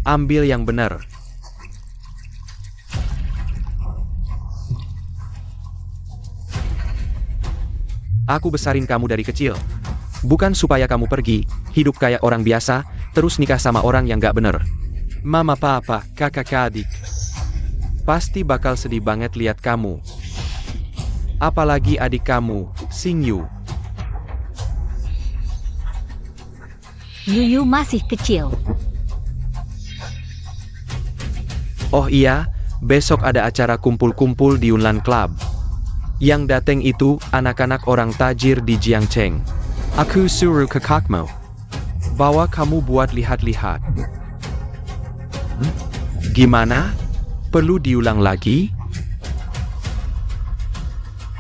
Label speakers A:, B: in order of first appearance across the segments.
A: Ambil yang benar. Aku besarin kamu dari kecil. Bukan supaya kamu pergi, hidup kayak orang biasa, terus nikah sama orang yang gak bener. Mama papa, kakak adik. Pasti bakal sedih banget lihat kamu. Apalagi adik kamu, Xingyu.
B: Yuyu masih kecil.
A: Oh iya, besok ada acara kumpul-kumpul di Yunnan Club. Yang dateng itu anak-anak orang tajir di Jiangcheng. Aku suruh ke kakakmu. Bawa kamu buat lihat-lihat. Gimana? Perlu diulang lagi?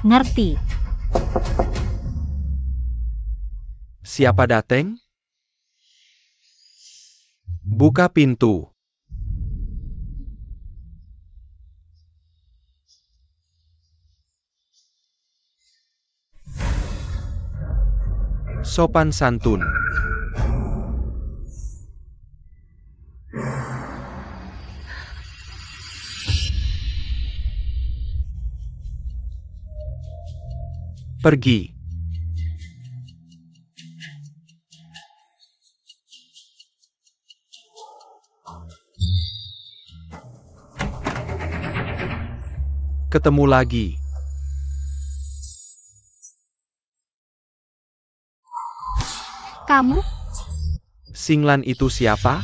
B: Ngerti.
A: Siapa dateng? Buka pintu. Sopan santun. Pergi. Ketemu lagi.
B: Kamu?
A: Xinglan itu siapa?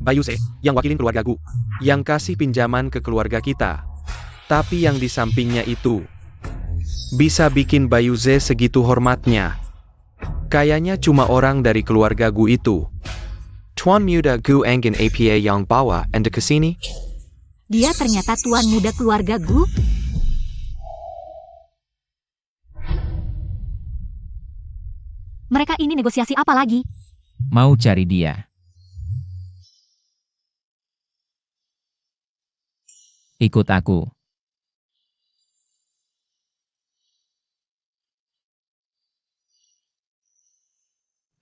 A: Bayuse, yang wakilin keluarga Gu. Yang kasih pinjaman ke keluarga kita. Tapi yang di sampingnya itu bisa bikin Bayuse segitu hormatnya. Kayaknya cuma orang dari keluarga Gu itu. Tuan muda Gu Engin APA yang bawa Anda ke sini?
B: Dia ternyata tuan muda keluarga Gu? Mereka ini negosiasi apa lagi?
C: Mau cari dia. Ikut aku.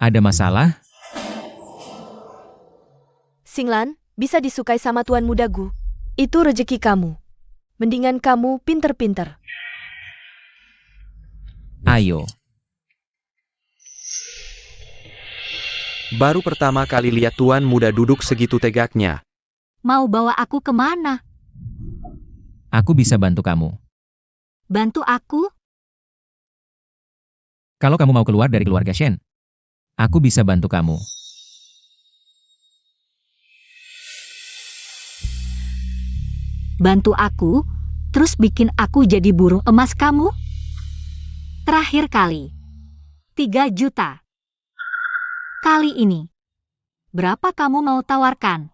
C: Ada masalah?
D: Xinglan, bisa disukai sama tuan muda Gu. Itu rezeki kamu. Mendingan kamu pinter-pinter.
C: Ayo.
A: Baru pertama kali lihat tuan muda duduk segitu tegaknya.
B: Mau bawa aku kemana?
C: Aku bisa bantu kamu.
B: Bantu aku?
C: Kalau kamu mau keluar dari keluarga Shen, aku bisa bantu kamu.
B: Bantu aku, terus bikin aku jadi burung emas kamu? Terakhir kali. 3 juta. Kali ini. Berapa kamu mau tawarkan?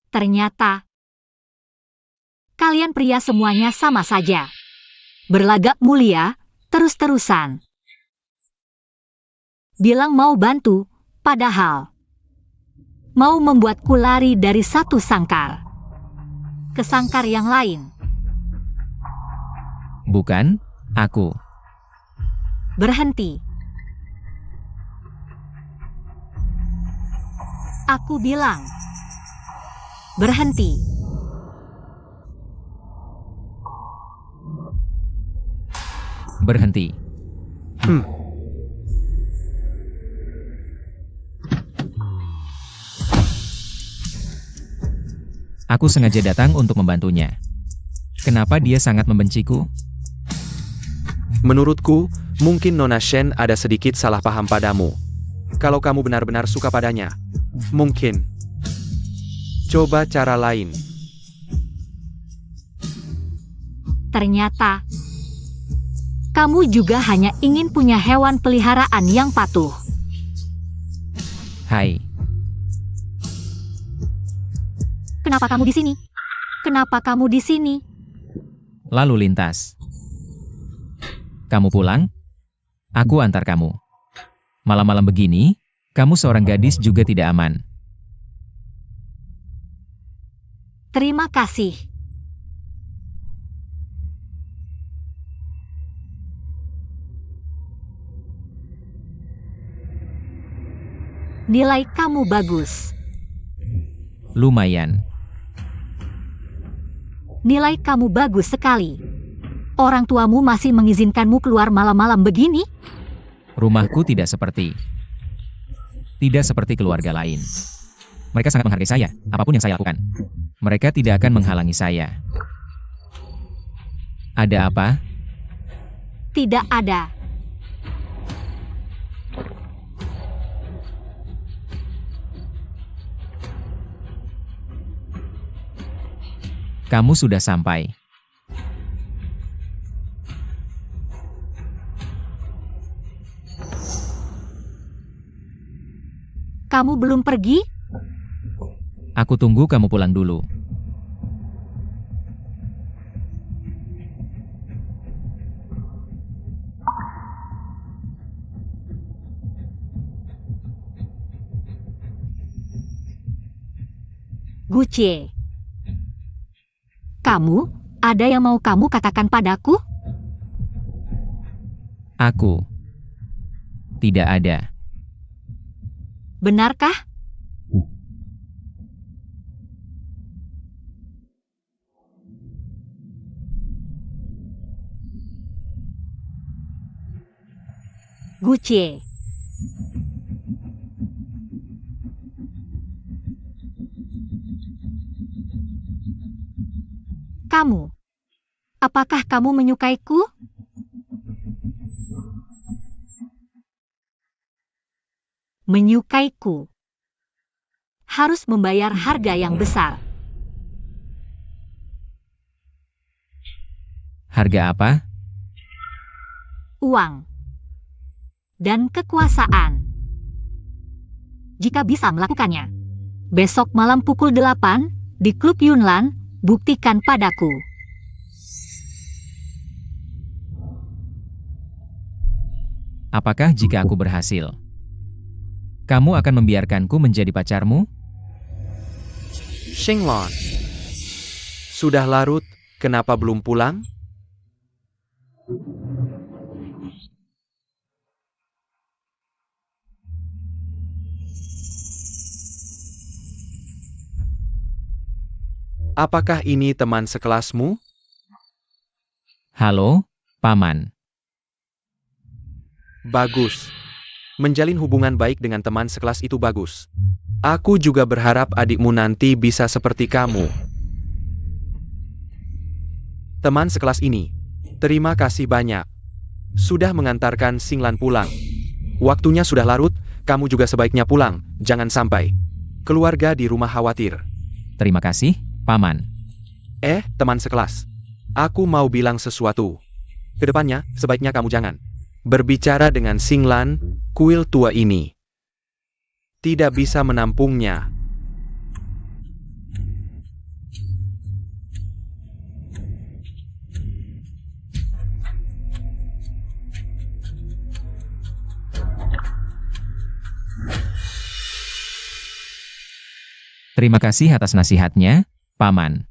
B: Ternyata kalian pria semuanya sama saja. Berlagak mulia, terus-terusan. Bilang mau bantu, padahal mau membuatku lari dari satu sangkar ke sangkar yang lain.
C: Bukan, aku.
B: Berhenti. Aku bilang, berhenti.
C: Berhenti. Aku sengaja datang untuk membantunya. Kenapa dia sangat membenciku?
A: Menurutku, mungkin Nona Shen ada sedikit salah paham padamu. Kalau kamu benar-benar suka padanya, mungkin coba cara lain.
B: Ternyata kamu juga hanya ingin punya hewan peliharaan yang patuh.
C: Hai,
B: Kenapa kamu di sini? Kenapa kamu di sini?
C: lalu lintas. Kamu pulang? Aku antar kamu. Malam-malam begini, Kamu seorang gadis juga tidak aman.
B: Terima kasih. Nilai kamu bagus.
C: Lumayan.
B: Nilai kamu bagus sekali. Orang tuamu masih mengizinkanmu keluar malam-malam begini?
C: Rumahku tidak seperti keluarga lain. Mereka sangat menghargai saya, apapun yang saya lakukan. Mereka tidak akan menghalangi saya. Ada apa?
B: Tidak ada.
C: Kamu sudah sampai.
B: Kamu belum pergi?
C: Aku tunggu kamu pulang dulu.
B: Gucie. Kamu, ada yang mau kamu katakan padaku?
C: Aku. Tidak ada.
B: Benarkah? Gucie. Kamu. Apakah kamu menyukaiku? Menyukaiku. Harus membayar harga yang besar.
C: Harga apa?
B: Uang. Dan kekuasaan. Jika bisa melakukannya. Besok malam pukul 8, di Klub Yunlan, buktikan padaku.
C: Apakah jika aku berhasil, kamu akan membiarkanku menjadi pacarmu?
A: Xinglan. Sudah larut, kenapa belum pulang? Apakah ini teman sekelasmu?
C: Halo, Paman.
A: Bagus. Menjalin hubungan baik dengan teman sekelas itu bagus. Aku juga berharap adikmu nanti bisa seperti kamu. Teman sekelas ini, terima kasih banyak. Sudah mengantarkan Xinglan pulang. Waktunya sudah larut, kamu juga sebaiknya pulang, jangan sampai keluarga di rumah khawatir.
C: Terima kasih, Paman.
A: Teman sekelas. Aku mau bilang sesuatu. Kedepannya, sebaiknya kamu jangan berbicara dengan Xinglan, kuil tua ini. Tidak bisa menampungnya.
C: Terima kasih atas nasihatnya, Paman.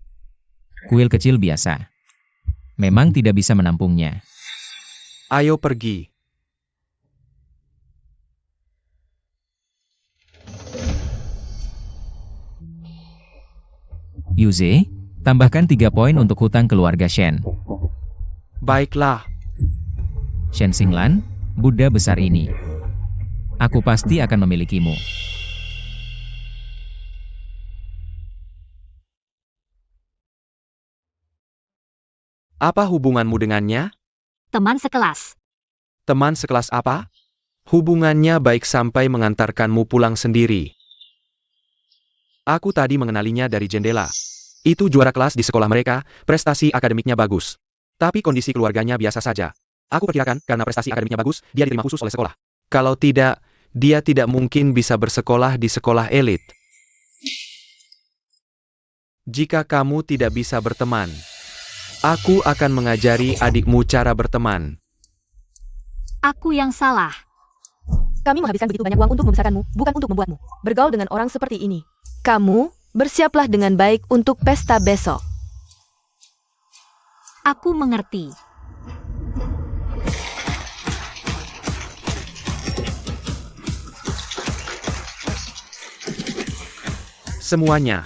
C: Kuil kecil biasa. Memang tidak bisa menampungnya.
A: Ayo pergi.
C: Yuze, tambahkan 3 poin untuk hutang keluarga Shen.
A: Baiklah.
C: Shen Xinglan, Buddha besar ini. Aku pasti akan memilikimu.
A: Apa hubunganmu dengannya?
B: Teman sekelas.
A: Teman sekelas apa? Hubungannya baik sampai mengantarkanmu pulang sendiri. Aku tadi mengenalinya dari jendela. Itu juara kelas di sekolah mereka, prestasi akademiknya bagus. Tapi kondisi keluarganya biasa saja. Aku perkirakan karena prestasi akademiknya bagus, dia diterima khusus oleh sekolah. Kalau tidak, dia tidak mungkin bisa bersekolah di sekolah elit. Jika kamu tidak bisa berteman, aku akan mengajari adikmu cara berteman.
B: Aku yang salah.
D: Kami menghabiskan begitu banyak uang untuk membesarkanmu, bukan untuk membuatmu bergaul dengan orang seperti ini. Kamu, bersiaplah dengan baik untuk pesta besok.
B: Aku mengerti.
A: Semuanya.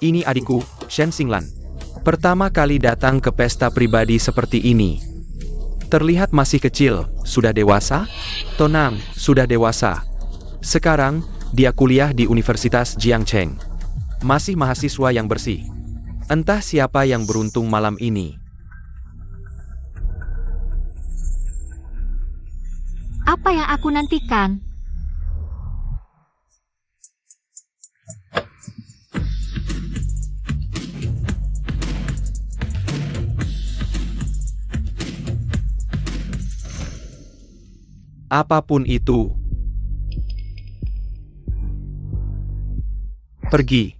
A: Ini adikku, Shen Xinglan. Pertama kali datang ke pesta pribadi seperti ini. Terlihat masih kecil, sudah dewasa? Tenang, sudah dewasa. Sekarang, dia kuliah di Universitas Jiangcheng. Masih mahasiswa yang bersih. Entah siapa yang beruntung malam ini.
B: Apa yang aku nantikan?
A: Apapun itu. Pergi.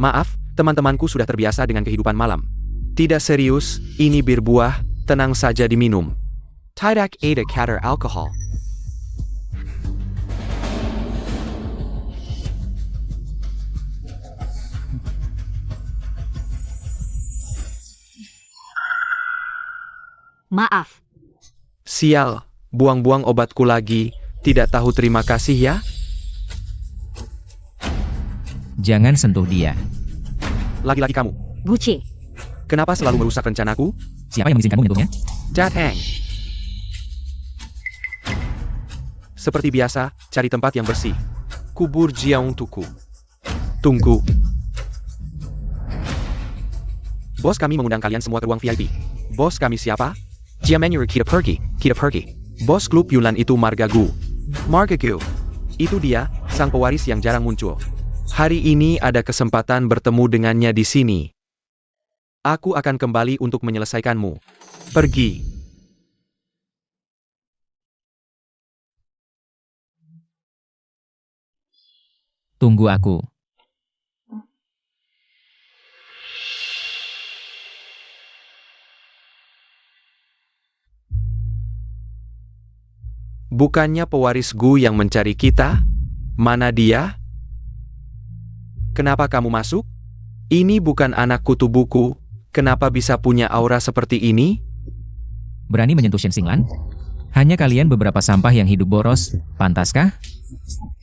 A: Maaf, teman-temanku sudah terbiasa dengan kehidupan malam. Tidak serius, ini bir buah, tenang saja diminum. Tidak ada kadar alkohol.
B: Maaf.
A: Sial, buang-buang obatku lagi, tidak tahu terima kasih ya?
C: Jangan sentuh dia.
A: Lagi-lagi kamu.
B: Gucci.
A: Kenapa selalu merusak rencanaku?
C: Siapa yang mengizinkanmu menyentuhnya?
A: Datang. Seperti biasa, cari tempat yang bersih. Kubur Jiang Tuku. Tunggu. Bos kami mengundang kalian semua ke ruang VIP. Bos kami siapa? Jiamenyur kita pergi. Bos klub Yulan itu Margagu. Margagu. Itu dia, sang pewaris yang jarang muncul. Hari ini ada kesempatan bertemu dengannya di sini. Aku akan kembali untuk menyelesaikanmu. Pergi.
C: Tunggu aku.
A: Bukannya pewaris Gu yang mencari kita? Mana dia? Kenapa kamu masuk? Ini bukan anak kutu buku. Kenapa bisa punya aura seperti ini?
C: Berani menyentuh Shen Xinglan? Hanya kalian beberapa sampah yang hidup boros, pantaskah?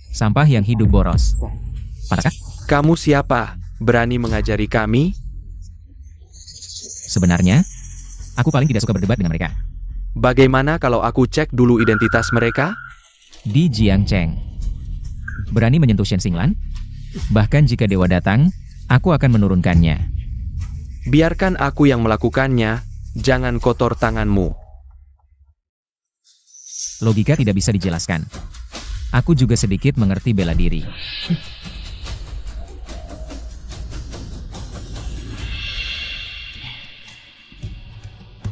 C: Sampah yang hidup boros. Pantaskah?
A: Kamu siapa? Berani mengajari kami?
C: Sebenarnya, aku paling tidak suka berdebat dengan mereka.
A: Bagaimana kalau aku cek dulu identitas mereka?
C: Di Jiangcheng. Berani menyentuh Shen Xinglan? Bahkan jika dewa datang, aku akan menurunkannya.
A: Biarkan aku yang melakukannya, jangan kotor tanganmu.
C: Logika tidak bisa dijelaskan. Aku juga sedikit mengerti bela diri.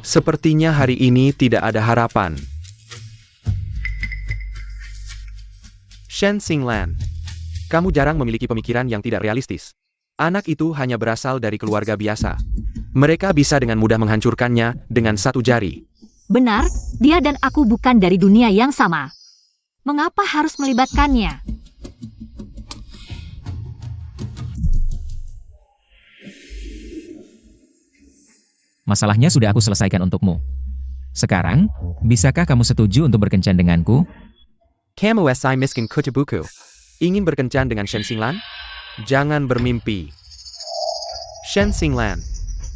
A: Sepertinya hari ini tidak ada harapan. Shen Xinglan, kamu jarang memiliki pemikiran yang tidak realistis. Anak itu hanya berasal dari keluarga biasa. Mereka bisa dengan mudah menghancurkannya dengan satu jari.
B: Benar, dia dan aku bukan dari dunia yang sama. Mengapa harus melibatkannya?
C: Masalahnya sudah aku selesaikan untukmu. Sekarang, bisakah kamu setuju untuk berkencan denganku?
A: Kamu si miskin kutubuku. Ingin berkencan dengan Shen Xinglan? Jangan bermimpi. Shen Xinglan,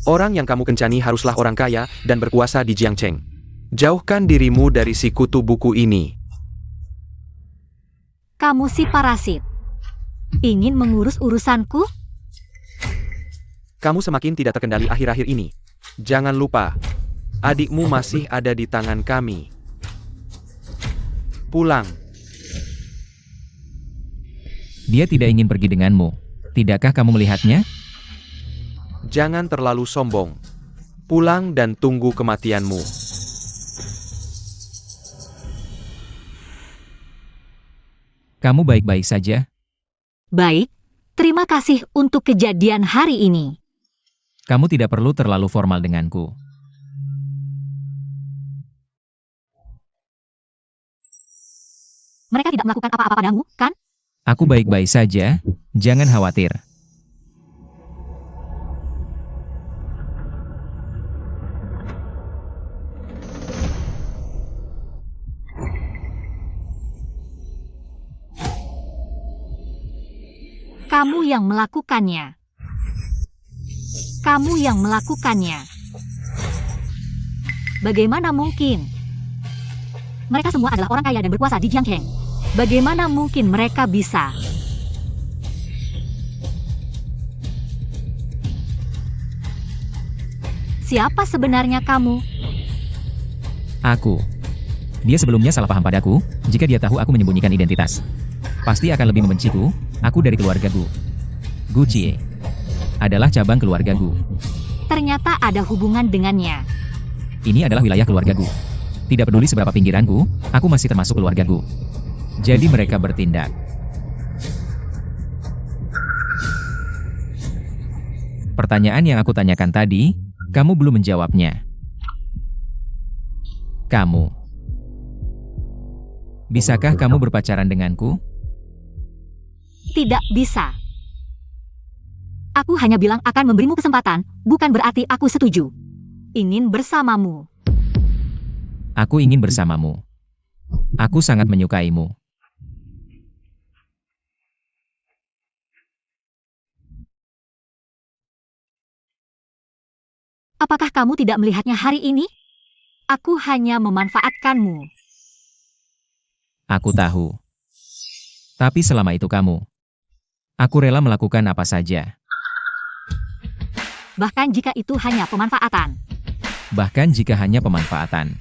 A: orang yang kamu kencani haruslah orang kaya dan berkuasa di Jiangcheng. Jauhkan dirimu dari si kutu buku ini.
B: Kamu si parasit. Ingin mengurus urusanku?
A: Kamu semakin tidak terkendali akhir-akhir ini. Jangan lupa, adikmu masih ada di tangan kami. Pulang.
C: Dia tidak ingin pergi denganmu. Tidakkah kamu melihatnya?
A: Jangan terlalu sombong. Pulang dan tunggu kematianmu.
C: Kamu baik-baik saja?
B: Baik, terima kasih untuk kejadian hari ini.
C: Kamu tidak perlu terlalu formal denganku.
B: Mereka tidak melakukan apa-apa padamu, kan?
C: Aku baik-baik saja, jangan khawatir.
B: Kamu yang melakukannya. Kamu yang melakukannya. Bagaimana mungkin? Mereka semua adalah orang kaya dan berkuasa di Jiangcheng. Bagaimana mungkin mereka bisa? Siapa sebenarnya kamu?
C: Aku. Dia sebelumnya salah paham padaku, jika dia tahu aku menyembunyikan identitas. Pasti akan lebih membenciku, aku dari keluarga Gu. Gu Chie adalah cabang keluarga Gu.
B: Ternyata ada hubungan dengannya.
C: Ini adalah wilayah keluarga Gu. Tidak peduli seberapa pinggiran Gu, aku masih termasuk keluarga Gu. Jadi mereka bertindak. Pertanyaan yang aku tanyakan tadi, kamu belum menjawabnya. Kamu. Bisakah kamu berpacaran denganku?
B: Tidak bisa. Aku hanya bilang akan memberimu kesempatan, bukan berarti aku setuju. Ingin bersamamu.
C: Aku ingin bersamamu. Aku sangat menyukaimu.
B: Apakah kamu tidak melihatnya hari ini? Aku hanya memanfaatkanmu.
C: Aku tahu. Tapi selama itu kamu. Aku rela melakukan apa saja.
B: Bahkan jika itu hanya pemanfaatan.
C: Bahkan jika hanya pemanfaatan.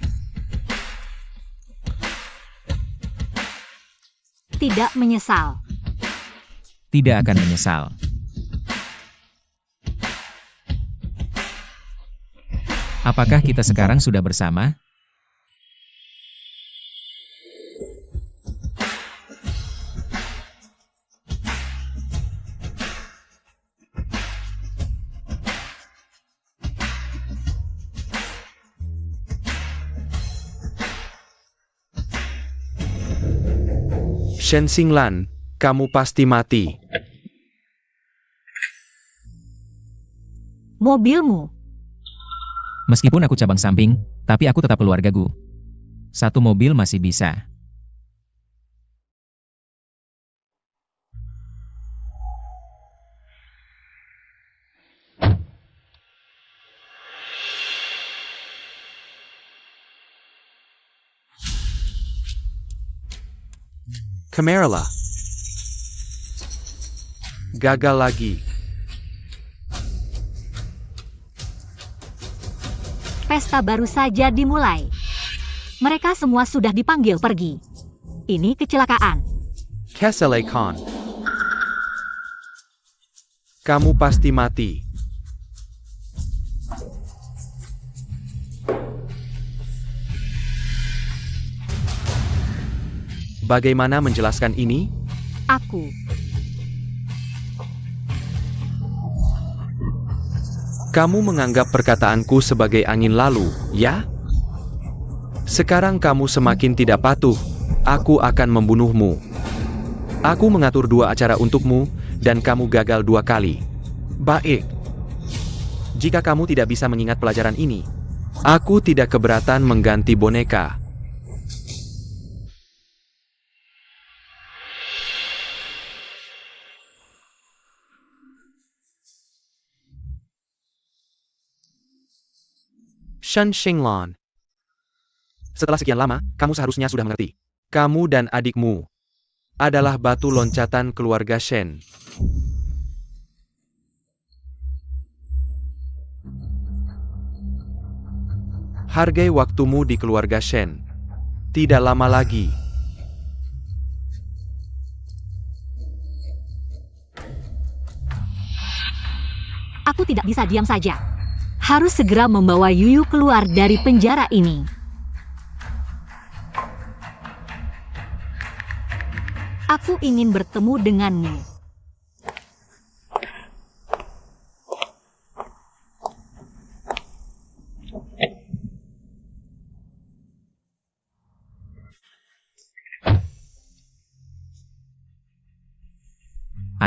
B: Tidak menyesal.
C: Tidak akan menyesal. Apakah kita sekarang sudah bersama?
A: Shen Xinglan, kamu pasti mati.
B: Mobilmu.
C: Meskipun aku cabang samping, tapi aku tetap keluarga Gu. Satu mobil masih bisa.
A: Kameralah. Gagal lagi.
B: Pesta baru saja dimulai. Mereka semua sudah dipanggil pergi. Ini kecelakaan.
A: Kesele Khan. Kamu pasti mati. Bagaimana menjelaskan ini?
B: Aku.
A: Kamu menganggap perkataanku sebagai angin lalu, ya? Sekarang kamu semakin tidak patuh. Aku akan membunuhmu. Aku mengatur 2 acara untukmu, dan kamu gagal 2 kali. Baik. Jika kamu tidak bisa mengingat pelajaran ini, aku tidak keberatan mengganti boneka. Shen Xinglan. Setelah sekian lama, kamu seharusnya sudah mengerti. Kamu dan adikmu adalah batu loncatan keluarga Shen. Hargai waktumu di keluarga Shen. Tidak lama lagi.
B: Aku tidak bisa diam saja. Harus segera membawa Yuyu keluar dari penjara ini. Aku ingin bertemu denganmu.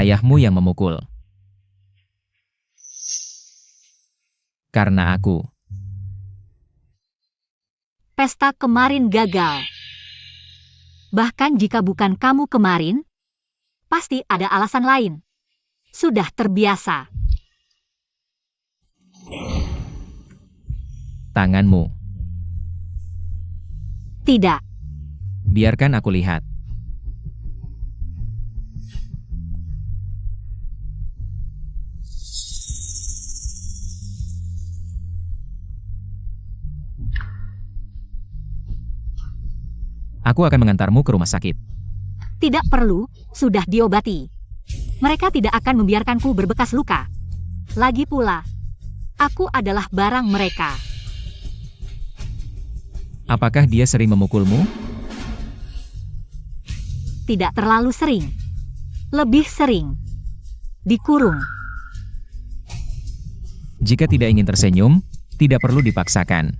C: Ayahmu yang memukul. Karena aku.
B: Pesta kemarin gagal. Bahkan jika bukan kamu kemarin, pasti ada alasan lain. Sudah terbiasa.
C: Tanganmu.
B: Tidak.
C: Biarkan aku lihat. Aku akan mengantarmu ke rumah sakit.
B: Tidak perlu, sudah diobati. Mereka tidak akan membiarkanku berbekas luka. Lagi pula, aku adalah barang mereka.
C: Apakah dia sering memukulmu?
B: Tidak terlalu sering. Lebih sering. Dikurung.
C: Jika tidak ingin tersenyum, tidak perlu dipaksakan.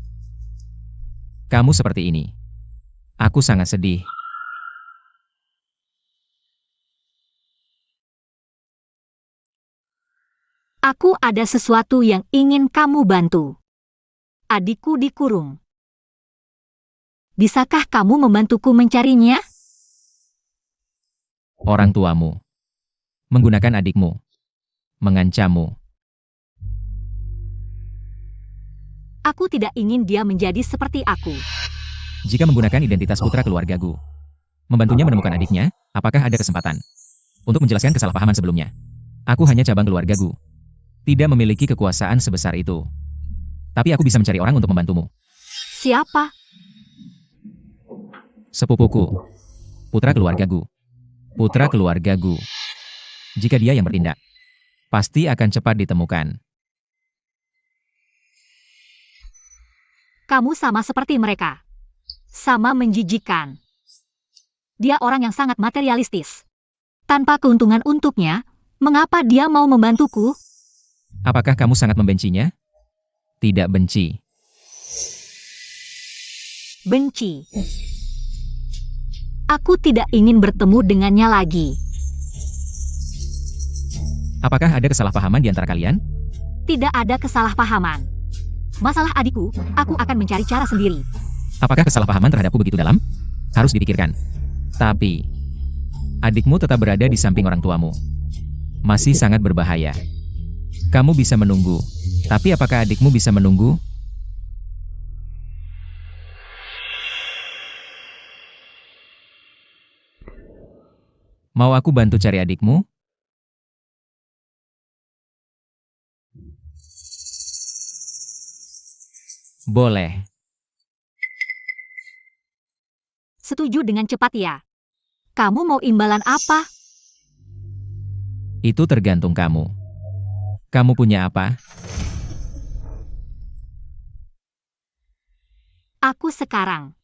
C: Kamu seperti ini. Aku sangat sedih.
B: Aku ada sesuatu yang ingin kamu bantu. Adikku dikurung. Bisakah kamu membantuku mencarinya?
C: Orang tuamu. Menggunakan adikmu. Mengancammu.
B: Aku tidak ingin dia menjadi seperti aku.
C: Jika menggunakan identitas putra keluargaku. Membantunya menemukan adiknya, apakah ada kesempatan? Untuk menjelaskan kesalahpahaman sebelumnya. Aku hanya cabang keluargaku. Tidak memiliki kekuasaan sebesar itu. Tapi aku bisa mencari orang untuk membantumu.
B: Siapa?
C: Sepupuku. Putra keluargaku. Putra keluargaku. Jika dia yang bertindak, pasti akan cepat ditemukan.
B: Kamu sama seperti mereka. Sama menjijikan. Dia orang yang sangat materialistis. Tanpa keuntungan untuknya, mengapa dia mau membantuku?
C: Apakah kamu sangat membencinya? Tidak benci.
B: Benci. Aku tidak ingin bertemu dengannya lagi.
C: Apakah ada kesalahpahaman di antara kalian?
B: Tidak ada kesalahpahaman. Masalah adikku, aku akan mencari cara sendiri.
C: Apakah kesalahpahaman terhadapku begitu dalam? Harus dipikirkan. Tapi, adikmu tetap berada di samping orang tuamu. Masih sangat berbahaya. Kamu bisa menunggu. Tapi apakah adikmu bisa menunggu? Mau aku bantu cari adikmu? Boleh.
B: Setuju dengan cepat ya. Kamu mau imbalan apa?
C: Itu tergantung kamu. Kamu punya apa?
B: Aku sekarang.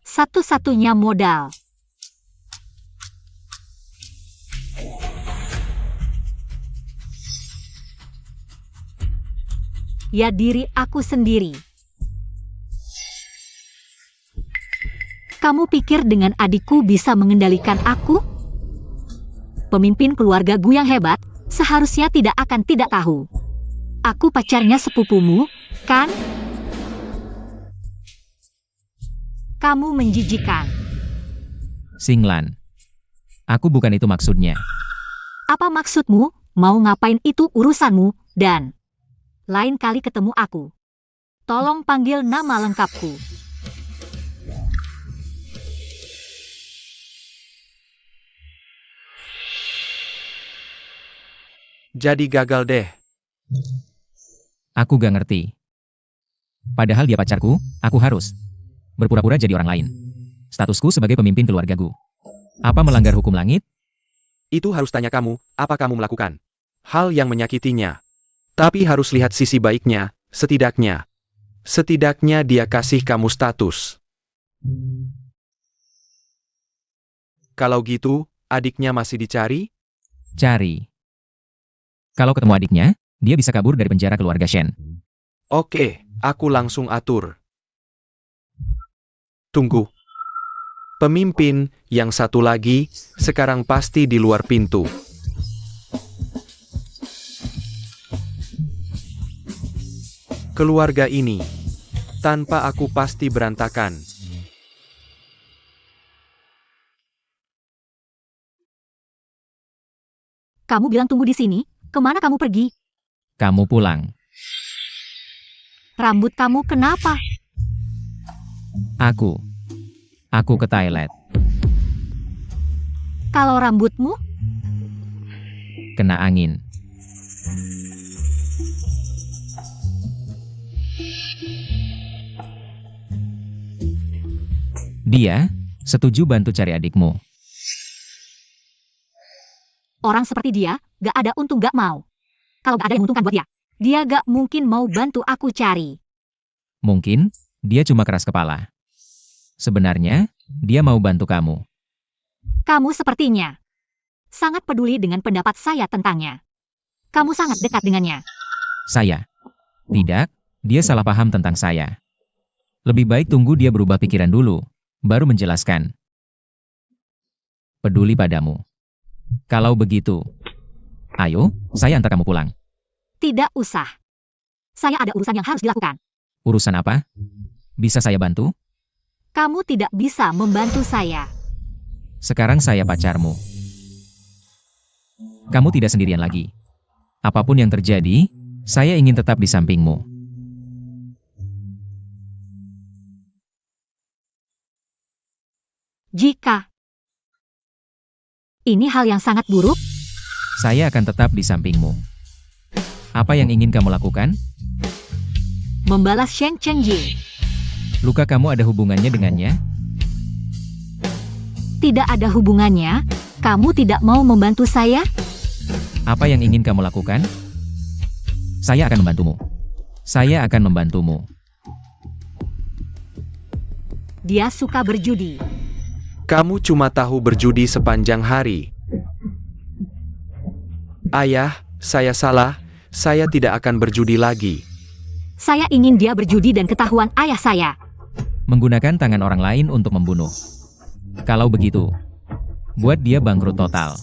B: Satu-satunya modal. Ya diri aku sendiri. Kamu pikir dengan adikku bisa mengendalikan aku? Pemimpin keluarga gue yang hebat, seharusnya tidak akan tidak tahu. Aku pacarnya sepupumu, kan? Kamu menjijikan.
C: Singlan. Aku bukan itu maksudnya.
B: Apa maksudmu? Mau ngapain itu urusanmu, dan lain kali ketemu aku. Tolong panggil nama lengkapku.
A: Jadi gagal deh.
C: Aku gak ngerti. Padahal dia pacarku, aku harus berpura-pura jadi orang lain. Statusku sebagai pemimpin keluargaku. Apa melanggar hukum langit?
A: Itu harus tanya kamu, apa kamu melakukan hal yang menyakitinya. Tapi harus lihat sisi baiknya, setidaknya. Setidaknya dia kasih kamu status. Kalau gitu, adiknya masih dicari?
C: Cari. Kalau ketemu adiknya, dia bisa kabur dari penjara keluarga Shen.
A: Oke, aku langsung atur. Tunggu. Pemimpin yang satu lagi sekarang pasti di luar pintu. Keluarga ini tanpa aku pasti berantakan.
B: Kamu bilang tunggu di sini, kemana kamu pergi?
C: Kamu pulang.
B: Rambut kamu kenapa?
C: Aku ke toilet.
B: Kalau rambutmu,
C: Kena angin. Dia setuju bantu cari adikmu.
B: orang seperti dia, gak ada untung gak mau. Kalau gak ada yang menguntungkan buat dia gak mungkin mau bantu aku cari.
C: Mungkin dia cuma keras kepala. Sebenarnya, dia mau bantu kamu.
B: Kamu sepertinya sangat peduli dengan pendapat saya tentangnya. Kamu sangat dekat dengannya.
C: Saya. Tidak, dia salah paham tentang saya. Lebih baik tunggu dia berubah pikiran dulu, baru menjelaskan. Peduli padamu. Kalau begitu, ayo, saya antar kamu pulang.
B: Tidak usah. Saya ada urusan yang harus dilakukan.
C: Urusan apa? Bisa saya bantu?
B: Kamu tidak bisa membantu saya.
C: Sekarang saya pacarmu. Kamu tidak sendirian lagi. Apapun yang terjadi, saya ingin tetap di sampingmu.
B: Jika ini hal yang sangat buruk,
C: Saya akan tetap di sampingmu. Apa yang ingin kamu lakukan?
B: membalas Sheng Chengji.
C: Luka kamu ada hubungannya dengannya?
B: Tidak ada hubungannya. Kamu tidak mau membantu saya?
C: Apa yang ingin kamu lakukan? Saya akan membantumu. Saya akan membantumu.
B: Dia suka berjudi.
A: Kamu cuma tahu berjudi sepanjang hari. Ayah, saya salah. Saya tidak akan berjudi lagi.
B: Saya ingin dia berjudi dan ketahuan ayah saya.
C: Menggunakan tangan orang lain untuk membunuh. Kalau begitu, buat dia bangkrut total.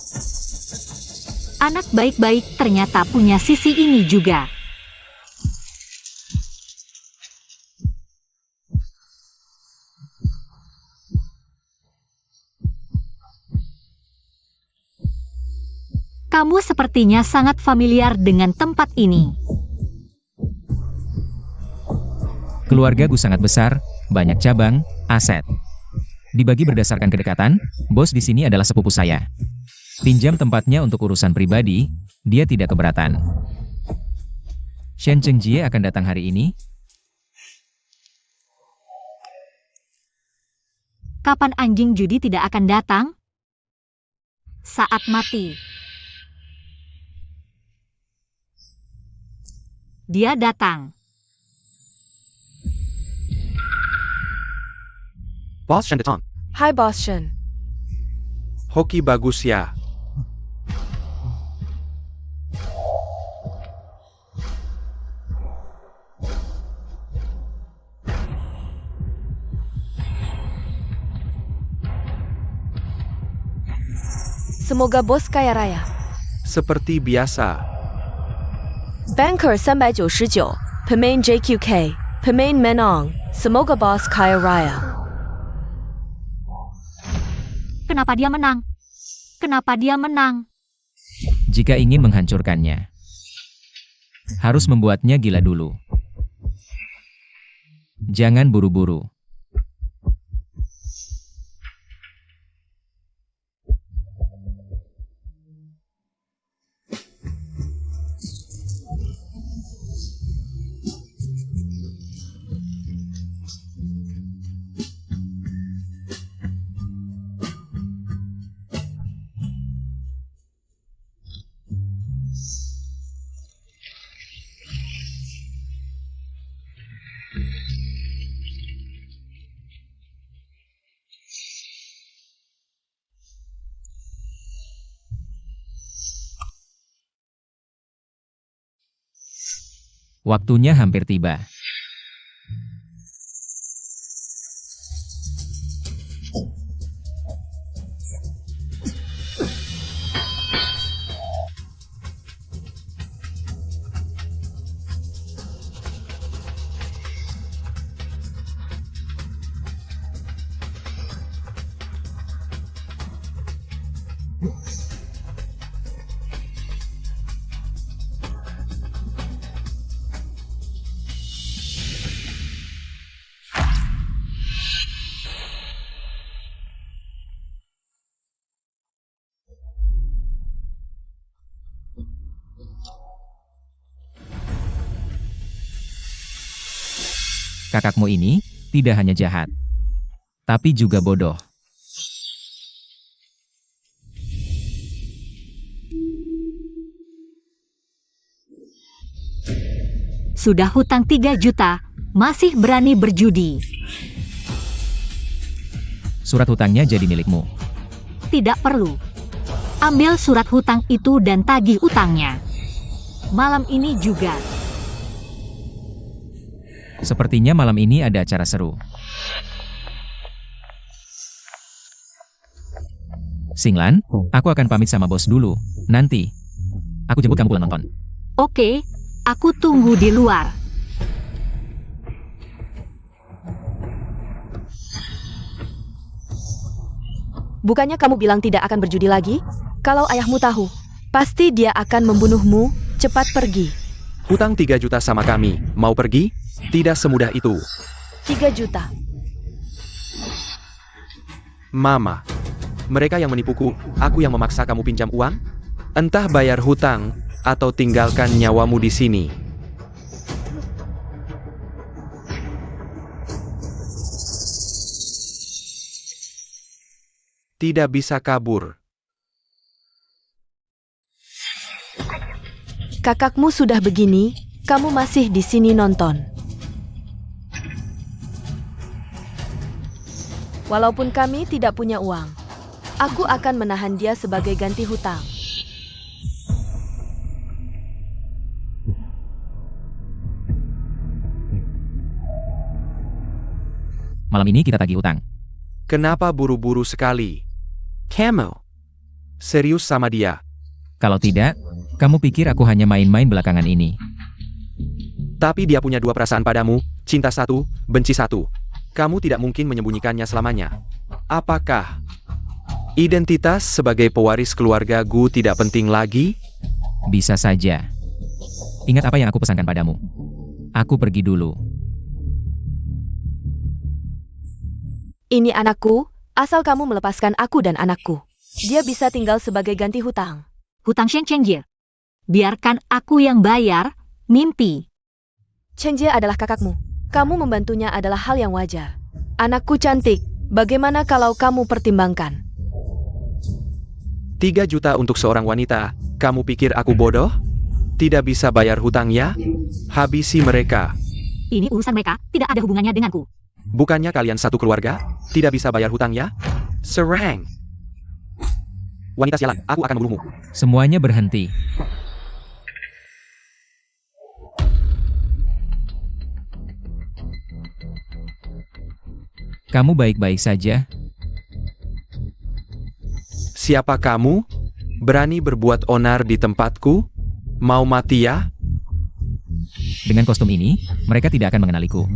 B: Anak baik-baik ternyata punya sisi ini juga. Kamu sepertinya sangat familiar dengan tempat ini.
C: Keluarga Gu sangat besar, banyak cabang, aset. Dibagi berdasarkan kedekatan, bos di sini adalah sepupu saya. Pinjam tempatnya untuk urusan pribadi, dia tidak keberatan. Shen Chengjie akan datang hari ini?
B: Kapan anjing judi tidak akan datang? Saat mati. Dia datang.
A: Boss Shen datang.
D: Hai Boss Shen.
A: Hoki bagus ya.
D: Semoga bos kaya raya.
A: Seperti biasa.
D: Banker 399, pemain JQK, pemain Menong, semoga bos kaya raya.
B: Kenapa dia menang? Kenapa dia menang?
C: Jika ingin menghancurkannya, harus membuatnya gila dulu. Jangan buru-buru. Waktunya hampir tiba. Kakakmu ini tidak hanya jahat, tapi juga bodoh.
B: Sudah hutang 3 juta, masih berani berjudi.
C: Surat hutangnya jadi milikmu.
B: Tidak perlu. Ambil surat hutang itu dan tagih utangnya. Malam ini juga.
C: Sepertinya malam ini ada acara seru. Singlan, aku akan pamit sama bos dulu. Nanti, aku jemput kamu pulang nonton.
B: Oke, aku tunggu di luar.
D: Bukannya kamu bilang tidak akan berjudi lagi? Kalau ayahmu tahu, pasti dia akan membunuhmu. Cepat pergi.
A: Hutang 3 juta sama kami, mau pergi? Tidak semudah itu.
D: 3 juta.
A: Mama, mereka yang menipuku, aku yang memaksa kamu pinjam uang? Entah bayar hutang, atau tinggalkan nyawamu di sini. Tidak bisa kabur.
D: Kakakmu sudah begini, kamu masih di sini nonton. Walaupun kami tidak punya uang, aku akan menahan dia sebagai ganti hutang.
C: Malam ini kita tagih utang.
A: Kenapa buru-buru sekali? Kamu serius sama dia?
C: Kalau tidak, kamu pikir aku hanya main-main belakangan ini.
A: Tapi dia punya 2 perasaan padamu, cinta 1, benci 1. Kamu tidak mungkin menyembunyikannya selamanya. Apakah identitas sebagai pewaris keluarga Gu tidak penting lagi?
C: Bisa saja. Ingat apa yang aku pesankan padamu. Aku pergi dulu.
D: Ini anakku, asal kamu melepaskan aku dan anakku. Dia bisa tinggal sebagai ganti hutang.
B: Hutang Sheng Chengjie. Biarkan aku yang bayar, mimpi.
D: Chengjie adalah kakakmu. Kamu membantunya adalah hal yang wajar. Anakku cantik, bagaimana kalau kamu pertimbangkan?
A: 3 juta untuk seorang wanita, kamu pikir aku bodoh? Tidak bisa bayar hutangnya? Habisi mereka.
B: Ini urusan mereka, tidak ada hubungannya denganku.
A: Bukannya kalian satu keluarga? Tidak bisa bayar hutangnya? Serang! Wanita sialan, aku akan membunuhmu.
C: Semuanya berhenti. Kamu baik-baik saja?
A: Siapa kamu? Berani berbuat onar di tempatku? Mau mati ya?
C: Dengan kostum ini, mereka tidak akan mengenaliku.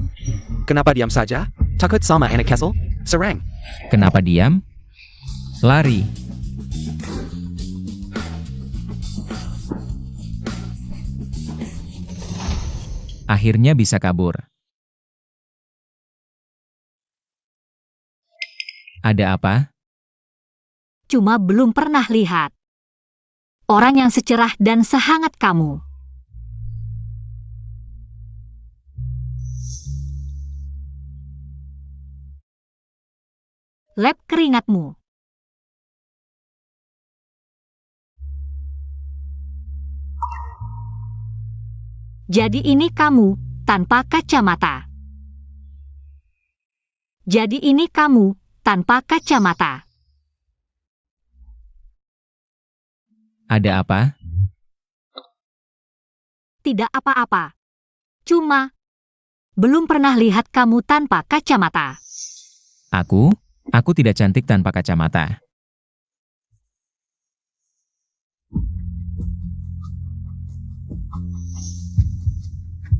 A: Kenapa diam saja? Takut sama anak Kessel? Serang!
C: Kenapa diam? Lari. Akhirnya bisa kabur. Ada apa?
B: Cuma belum pernah lihat orang yang secerah dan sehangat kamu. Lap keringatmu. Jadi ini kamu, tanpa kacamata. Jadi ini kamu, tanpa kacamata.
C: Ada apa?
B: Tidak apa-apa. Cuma, belum pernah lihat kamu tanpa kacamata.
C: Aku tidak cantik tanpa kacamata.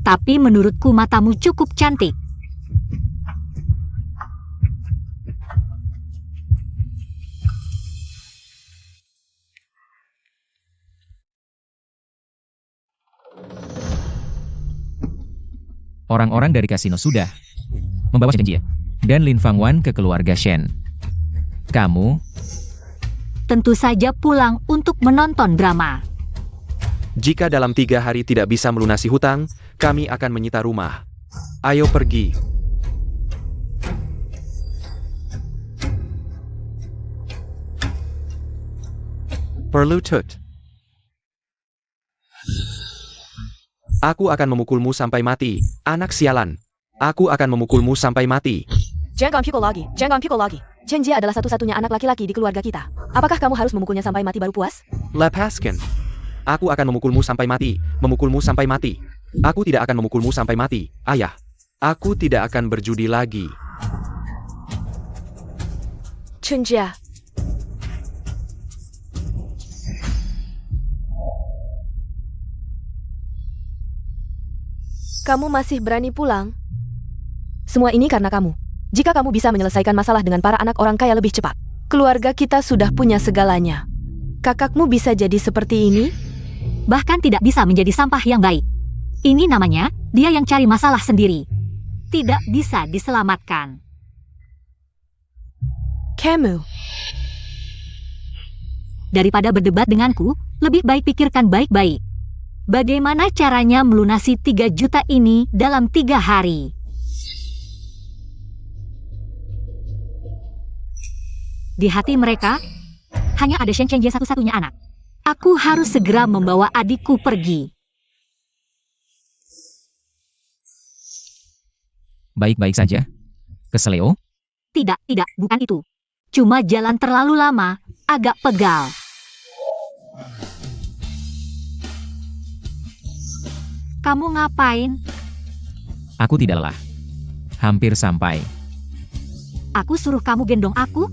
B: Tapi menurutku matamu cukup cantik.
C: Orang-orang dari kasino sudah membawa Shen Jie dan Lin Fangwan ke keluarga Shen. Kamu,
B: Tentu saja pulang untuk menonton drama.
A: Jika dalam 3 hari tidak bisa melunasi hutang, kami akan menyita rumah. Ayo pergi. Perlutut. Aku akan memukulmu sampai mati, anak sialan. Aku akan memukulmu sampai mati.
D: Jangan pukul lagi, jangan pukul lagi. Chen Jie adalah satu-satunya anak laki-laki di keluarga kita. Apakah kamu harus memukulnya sampai mati baru puas?
A: Lepaskan. Aku akan memukulmu sampai mati, memukulmu sampai mati. Aku tidak akan memukulmu sampai mati, ayah. Aku tidak akan berjudi lagi.
D: Chen Jie, kamu masih berani pulang? Semua ini karena kamu. Jika kamu bisa menyelesaikan masalah dengan para anak orang kaya lebih cepat, keluarga kita sudah punya segalanya. Kakakmu bisa jadi seperti ini?
B: Bahkan tidak bisa menjadi sampah yang baik. Ini namanya, dia yang cari masalah sendiri. Tidak bisa diselamatkan.
D: Kamu,
B: Daripada berdebat denganku, lebih baik pikirkan baik-baik. Bagaimana caranya melunasi 3 juta ini dalam 3 hari? Di hati mereka, hanya ada Shen Jie satu-satunya anak. Aku harus segera membawa adikku pergi.
C: baik-baik saja? Keseleo?
B: Tidak, bukan itu. Cuma jalan terlalu lama, agak pegal. Kamu ngapain?
C: Aku tidak lelah. Hampir sampai.
B: Aku suruh kamu gendong aku?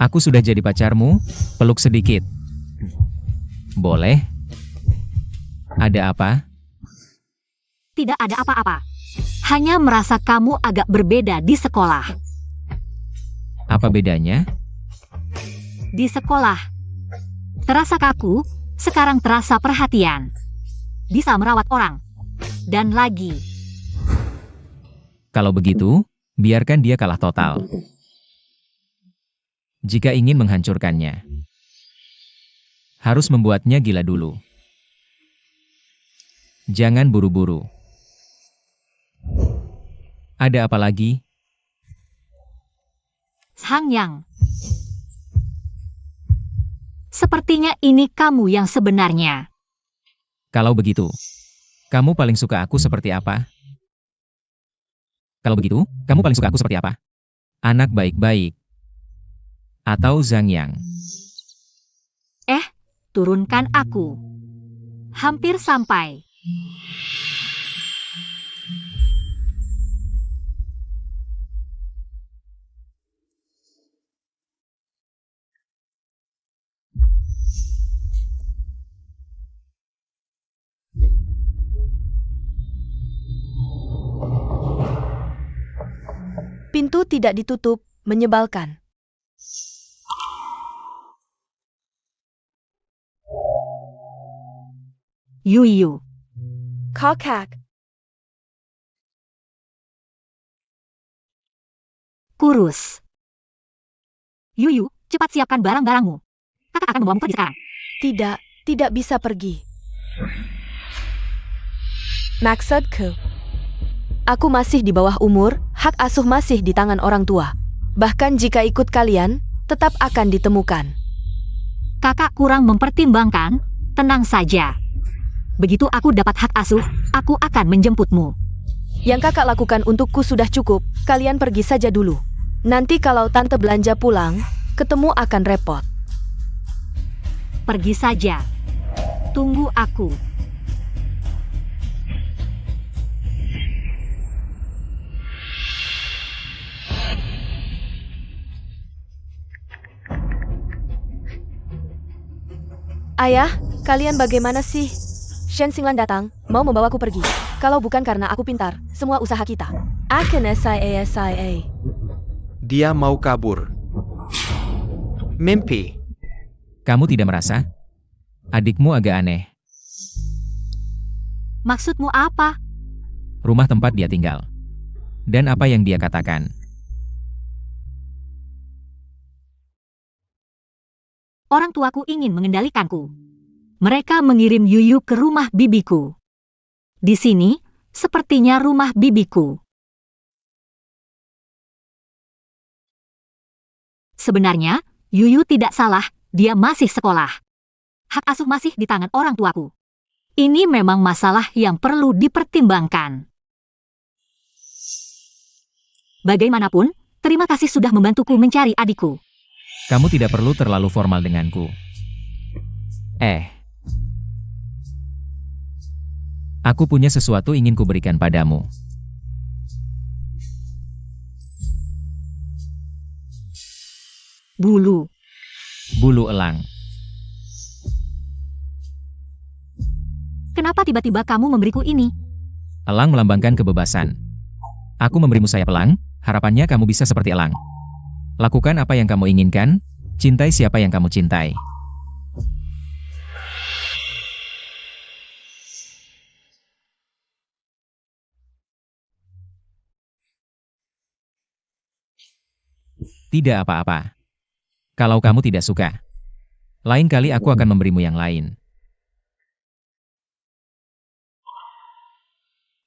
C: Aku sudah jadi pacarmu, peluk sedikit. Boleh? Ada apa?
B: Tidak ada apa-apa. Hanya merasa kamu agak berbeda di sekolah.
C: Apa bedanya?
B: Di sekolah, terasa kaku, sekarang terasa perhatian. Bisa merawat orang. Dan lagi,
C: Kalau begitu, biarkan dia kalah total. Jika ingin menghancurkannya, harus membuatnya gila dulu. Jangan buru-buru. Ada apa lagi?
B: Hangyang. Sepertinya ini kamu yang sebenarnya.
C: Kalau begitu, kamu paling suka aku seperti apa? Kalau begitu, kamu paling suka aku seperti apa? Anak baik-baik. Atau Zhang Yang?
B: Turunkan aku. Hampir sampai.
D: pintu tidak ditutup, menyebalkan.
B: Yuyu.
D: Kakak,
B: Kurus. Yuyu, cepat siapkan barang-barangmu. Kakak akan membawamu pergi sekarang.
D: tidak bisa pergi. Maksudku, aku masih di bawah umur, hak asuh masih di tangan orang tua. Bahkan jika ikut kalian, tetap akan ditemukan.
B: Kakak kurang mempertimbangkan, tenang saja. Begitu aku dapat hak asuh, aku akan menjemputmu.
D: Yang kakak lakukan untukku sudah cukup, kalian pergi saja dulu. Nanti kalau tante belanja pulang, ketemu akan repot.
B: Pergi saja. Tunggu aku.
D: Ayah, kalian bagaimana sih? Shen Xinglan datang, mau membawaku pergi. Kalau bukan karena aku pintar, semua usaha kita akan SIA.
A: Dia mau kabur. Mimpi.
C: Kamu tidak merasa? Adikmu agak aneh.
B: Maksudmu apa?
C: rumah tempat dia tinggal. Dan apa yang dia katakan.
B: Orang tuaku ingin mengendalikanku. Mereka mengirim Yuyu ke rumah bibiku. Di sini, sepertinya rumah bibiku. Sebenarnya, Yuyu tidak salah, dia masih sekolah. Hak asuh masih di tangan orang tuaku. Ini memang masalah yang perlu dipertimbangkan. Bagaimanapun, terima kasih sudah membantuku mencari adikku.
C: Kamu tidak perlu terlalu formal denganku. Aku punya sesuatu ingin kuberikan padamu.
B: Bulu.
C: Bulu elang.
B: Kenapa tiba-tiba kamu memberiku ini?
C: Elang melambangkan kebebasan. Aku memberimu sayap elang, harapannya kamu bisa seperti elang. Lakukan apa yang kamu inginkan, cintai siapa yang kamu cintai. Tidak apa-apa. Kalau kamu tidak suka, lain kali aku akan memberimu yang lain.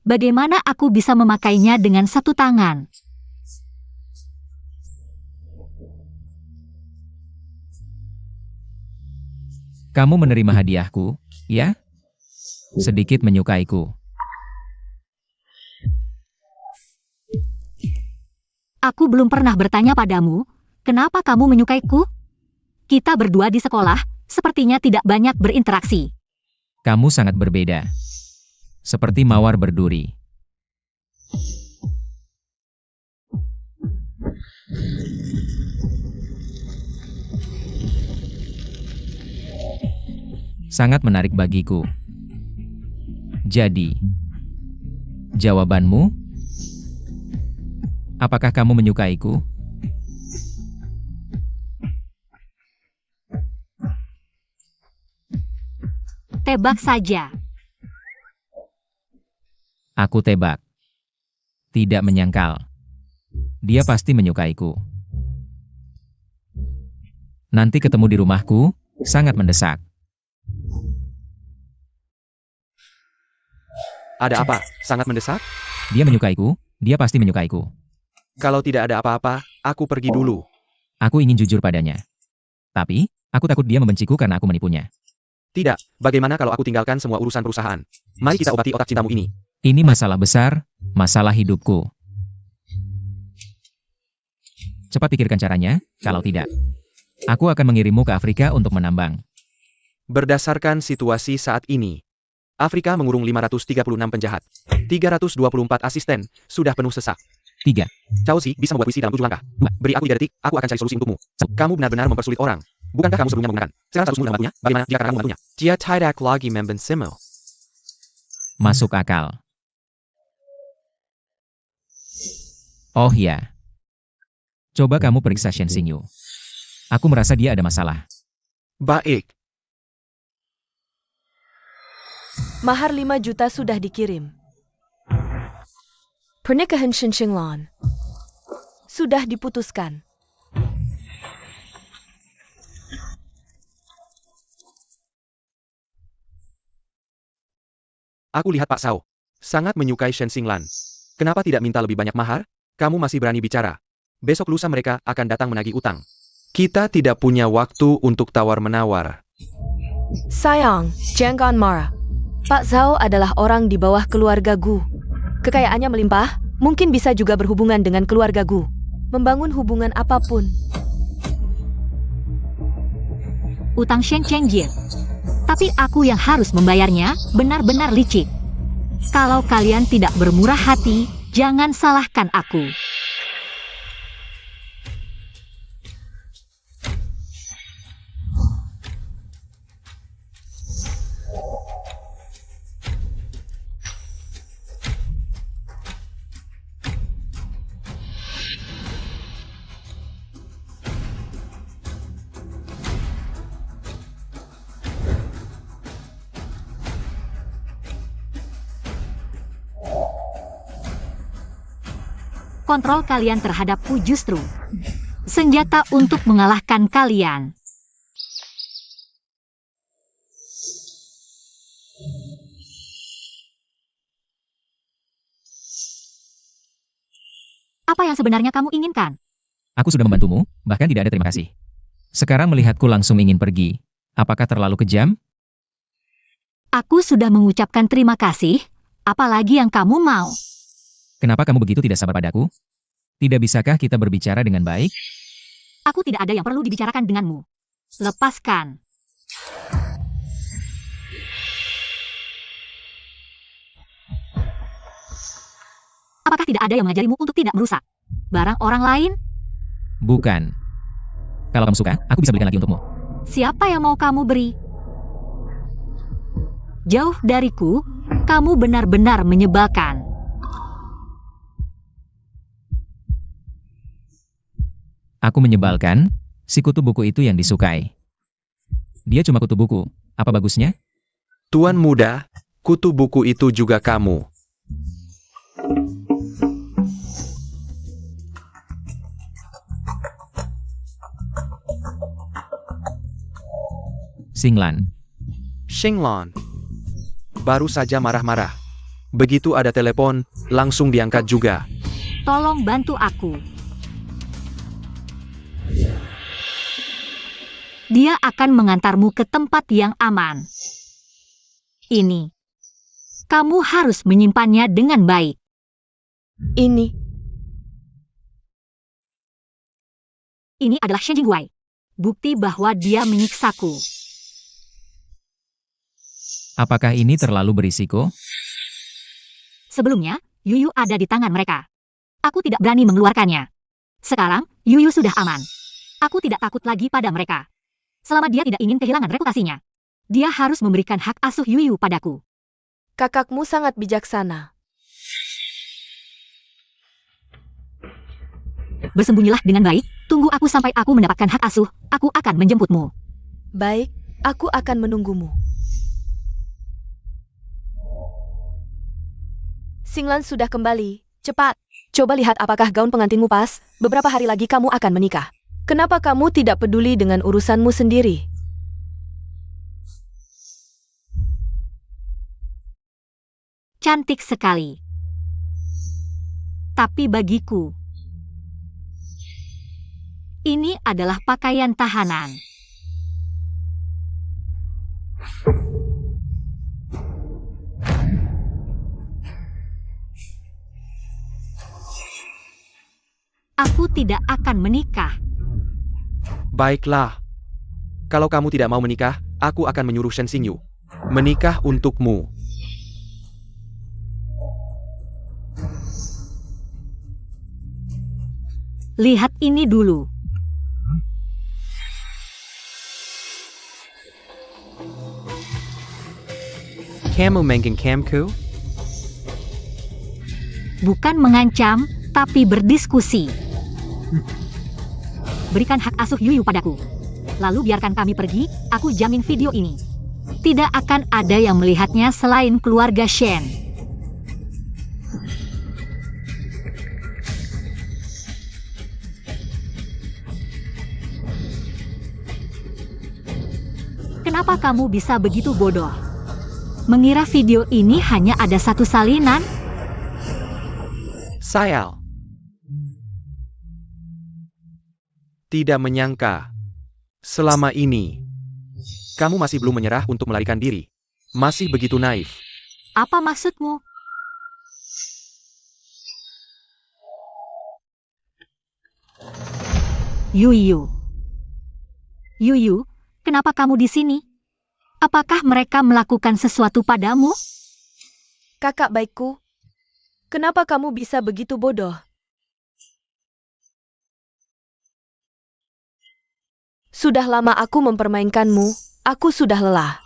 B: Bagaimana aku bisa memakainya dengan satu tangan?
C: Kamu menerima hadiahku, ya? Sedikit menyukaiku.
B: Aku belum pernah bertanya padamu, kenapa kamu menyukaiku? Kita berdua di sekolah, sepertinya tidak banyak berinteraksi.
C: Kamu sangat berbeda. Seperti mawar berduri. Sangat menarik bagiku. Jadi, jawabanmu? Apakah kamu menyukaiku?
B: Tebak saja.
C: Aku tebak. Tidak menyangkal. Dia pasti menyukaiku. Nanti ketemu di rumahku, sangat mendesak.
A: Ada apa? Sangat mendesak?
C: Dia menyukaiku, dia pasti menyukaiku.
A: Kalau tidak ada apa-apa, aku pergi dulu.
C: Aku ingin jujur padanya. Tapi, aku takut dia membenciku karena aku menipunya.
A: Tidak, bagaimana kalau aku tinggalkan semua urusan perusahaan? Mari kita obati otak cintamu ini.
C: Ini masalah besar, masalah hidupku. Cepat pikirkan caranya, kalau tidak, aku akan mengirimmu ke Afrika untuk menambang.
A: Berdasarkan situasi saat ini, Afrika mengurung 536 penjahat, 324 asisten, sudah penuh sesak.
C: 3.
A: Cao Xi bisa membuat puisi dalam 7 langkah. Beri aku 3 detik, aku akan cari solusi untukmu. Kamu benar-benar mempersulit orang. Bukankah kamu sebelumnya menggunakan? Sekarang harus membantunya. Bagaimana jika kamu membantunya? Dia tidak lagi membensimu.
C: Masuk akal. Oh ya. Coba kamu periksa Shen Xingyu. Aku merasa dia ada masalah.
A: Baik.
D: Mahar 5 juta sudah dikirim. Pernikahan Shen Xinglan sudah diputuskan.
A: Aku lihat Pak Sao sangat menyukai Shen Xinglan. Kenapa tidak minta lebih banyak mahar? Kamu masih berani bicara. Besok lusa mereka akan datang menagih utang. Kita tidak punya waktu untuk tawar-menawar.
D: Sayang, jangan marah. Pak Zhao adalah orang di bawah keluarga Gu. Kekayaannya melimpah, mungkin bisa juga berhubungan dengan keluarga Gu. Membangun hubungan apapun.
B: Utang Shen Chengjie. Tapi aku yang harus membayarnya, benar-benar licik. Kalau kalian tidak bermurah hati, jangan salahkan aku. kontrol kalian terhadapku justru senjata untuk mengalahkan kalian. Apa yang sebenarnya kamu inginkan?
C: Aku sudah membantumu, bahkan tidak ada terima kasih. Sekarang melihatku langsung ingin pergi. Apakah terlalu kejam?
B: Aku sudah mengucapkan terima kasih, apalagi yang kamu mau.
C: Kenapa kamu begitu tidak sabar padaku? Tidak bisakah kita berbicara dengan baik?
B: Aku tidak ada yang perlu dibicarakan denganmu. Lepaskan. Apakah tidak ada yang mengajarimu untuk tidak merusak barang orang lain?
C: Bukan. Kalau kamu suka, aku bisa belikan lagi untukmu.
B: Siapa yang mau kamu beri? Jauh dariku, kamu benar-benar menyebalkan.
C: Aku menyebalkan, si kutu buku itu yang disukai. Dia cuma kutu buku, apa bagusnya?
A: Tuan muda, kutu buku itu juga kamu.
C: Xinglan.
A: Xinglon. Baru saja marah-marah. Begitu ada telepon, langsung diangkat juga.
B: Tolong bantu aku. Dia akan mengantarmu ke tempat yang aman. Ini. Kamu harus menyimpannya dengan baik.
D: Ini,
B: Ini adalah Shen Jingwei. Bukti bahwa dia menyiksaku.
C: Apakah ini terlalu berisiko?
B: Sebelumnya, Yuyu ada di tangan mereka. Aku tidak berani mengeluarkannya. Sekarang, Yuyu sudah aman. Aku tidak takut lagi pada mereka. Selama dia tidak ingin kehilangan reputasinya. Dia harus memberikan hak asuh Yuyu padaku.
D: kakakmu sangat bijaksana.
B: Bersembunyilah dengan baik, tunggu aku sampai aku mendapatkan hak asuh, aku akan menjemputmu.
D: Baik, aku akan menunggumu. Xinglan sudah kembali. Cepat. Coba lihat apakah gaun pengantinmu pas. Beberapa hari lagi kamu akan menikah. Kenapa kamu tidak peduli dengan urusanmu sendiri?
B: Cantik sekali. Tapi bagiku, ini adalah pakaian tahanan. Aku tidak akan menikah.
A: Baiklah. Kalau kamu tidak mau menikah, aku akan menyuruh Shen Xingyu menikah untukmu.
B: Lihat ini dulu.
A: Kamu mengancamku?
B: Bukan mengancam, tapi berdiskusi. Berikan hak asuh Yuyu padaku. Lalu biarkan kami pergi, aku jamin video ini tidak akan ada yang melihatnya selain keluarga Shen. Kenapa kamu bisa begitu bodoh? Mengira video ini hanya ada satu salinan?
A: Sayal. Tidak menyangka. Selama ini, kamu masih belum menyerah untuk melarikan diri. Masih begitu naif.
B: Apa maksudmu? Yuyu. Yuyu, kenapa kamu di sini? Apakah mereka melakukan sesuatu padamu?
D: Kakak baikku, kenapa kamu bisa begitu bodoh? Sudah lama aku mempermainkanmu, aku sudah lelah.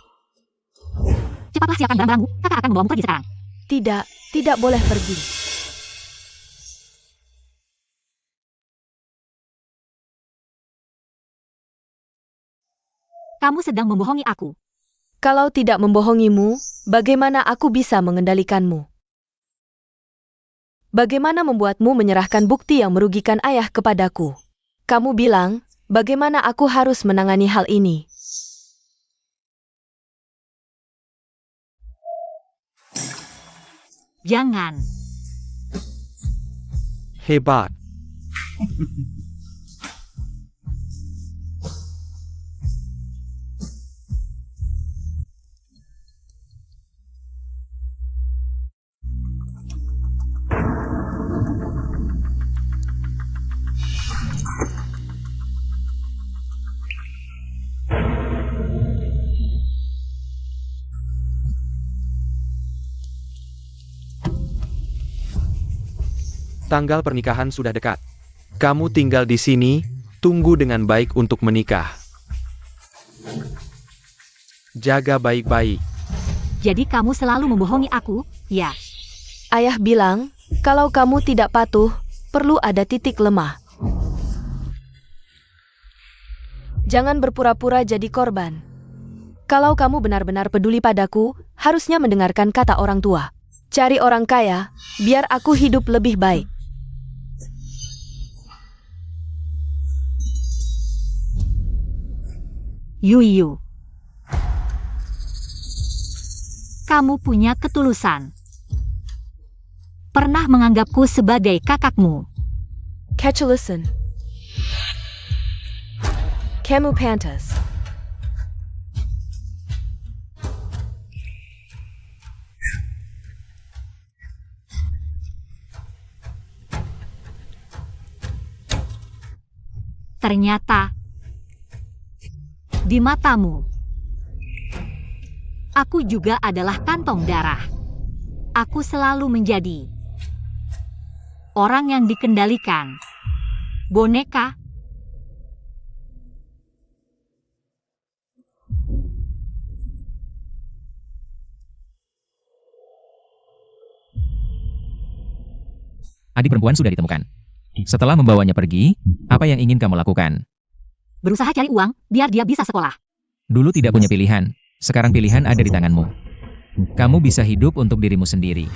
B: Cepatlah siapkan barang-barangmu, kakak akan membawamu pergi sekarang.
D: Tidak, tidak boleh pergi.
B: Kamu sedang membohongi aku.
D: Kalau tidak membohongimu, bagaimana aku bisa mengendalikanmu? Bagaimana membuatmu menyerahkan bukti yang merugikan ayah kepadaku? Kamu bilang, bagaimana aku harus menangani hal ini?
B: Jangan.
A: Hebat. Tanggal pernikahan sudah dekat. Kamu tinggal di sini, tunggu dengan baik untuk menikah. Jaga baik-baik.
B: Jadi kamu selalu membohongi aku, ya?
D: Ayah bilang, kalau kamu tidak patuh, perlu ada titik lemah. Jangan berpura-pura jadi korban. Kalau kamu benar-benar peduli padaku, harusnya mendengarkan kata orang tua. Cari orang kaya, biar aku hidup lebih baik.
B: Yuyu. Kamu punya ketulusan. Pernah menganggapku sebagai kakakmu.
D: Ketulusan. Kamu pantas.
B: Ternyata, di matamu, aku juga adalah kantong darah. Aku selalu menjadi orang yang dikendalikan. Boneka.
C: Adik perempuan sudah ditemukan. Setelah membawanya pergi, apa yang ingin kamu lakukan?
B: Berusaha cari uang, biar dia bisa sekolah.
C: Dulu tidak punya pilihan, sekarang pilihan ada di tanganmu. Kamu bisa hidup untuk dirimu sendiri.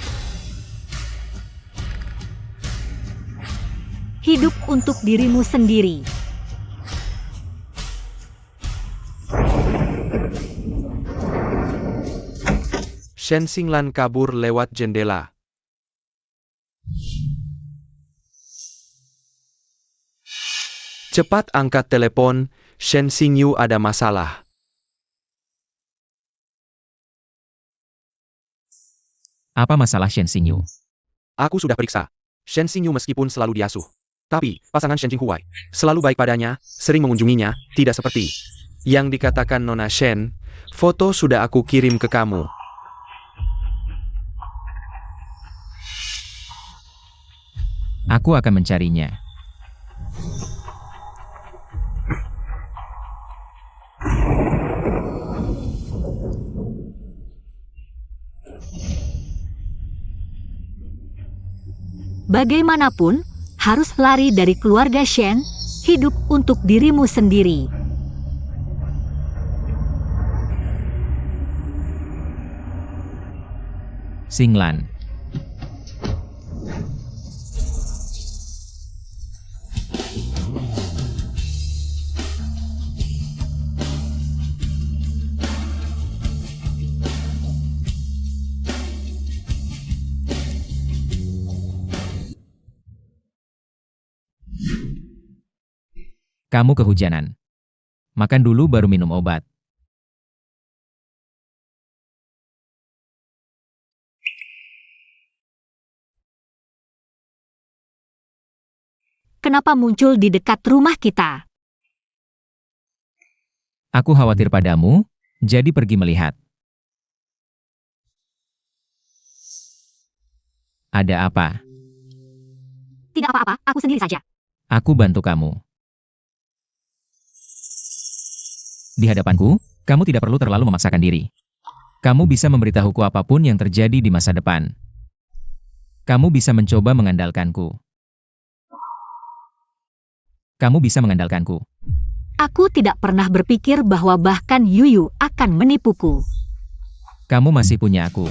B: Hidup untuk dirimu sendiri.
A: Shen Xinglan kabur lewat jendela. Cepat angkat telepon, Shen Xingyu ada masalah.
C: Apa masalah Shen Xingyu?
A: Aku sudah periksa. Shen Xingyu meskipun selalu diasuh. Tapi, pasangan Shen Jinghuai selalu baik padanya, sering mengunjunginya, tidak seperti yang dikatakan Nona Shen. Foto sudah aku kirim ke kamu.
C: Aku akan mencarinya.
B: Bagaimanapun, harus lari dari keluarga Shen, hidup untuk dirimu sendiri.
C: Xinglan. Kamu kehujanan. Makan dulu baru minum obat.
B: Kenapa muncul di dekat rumah kita?
C: Aku khawatir padamu, jadi pergi melihat. Ada apa?
B: Tidak apa-apa, aku sendiri saja.
C: Aku bantu kamu. Di hadapanku, kamu tidak perlu terlalu memaksakan diri. Kamu bisa memberitahuku apapun yang terjadi di masa depan. Kamu bisa mencoba mengandalkanku. Kamu bisa mengandalkanku.
B: Aku tidak pernah berpikir bahwa bahkan Yuyu akan menipuku.
C: Kamu masih punya aku.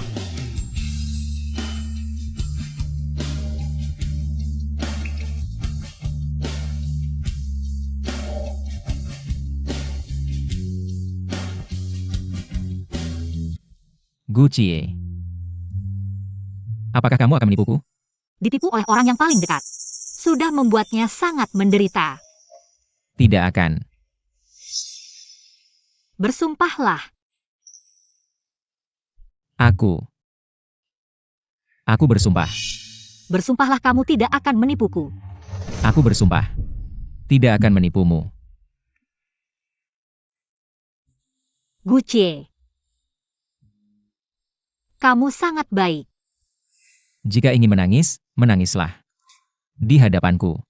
C: Gu Cie. Apakah kamu akan menipuku?
B: Ditipu oleh orang yang paling dekat. Sudah membuatnya sangat menderita.
C: Tidak akan.
B: Bersumpahlah.
C: Aku bersumpah.
B: Bersumpahlah kamu tidak akan menipuku.
C: Aku bersumpah. Tidak akan menipumu.
B: Gu Cie. Kamu sangat baik.
C: Jika ingin menangis, menangislah. Di hadapanku.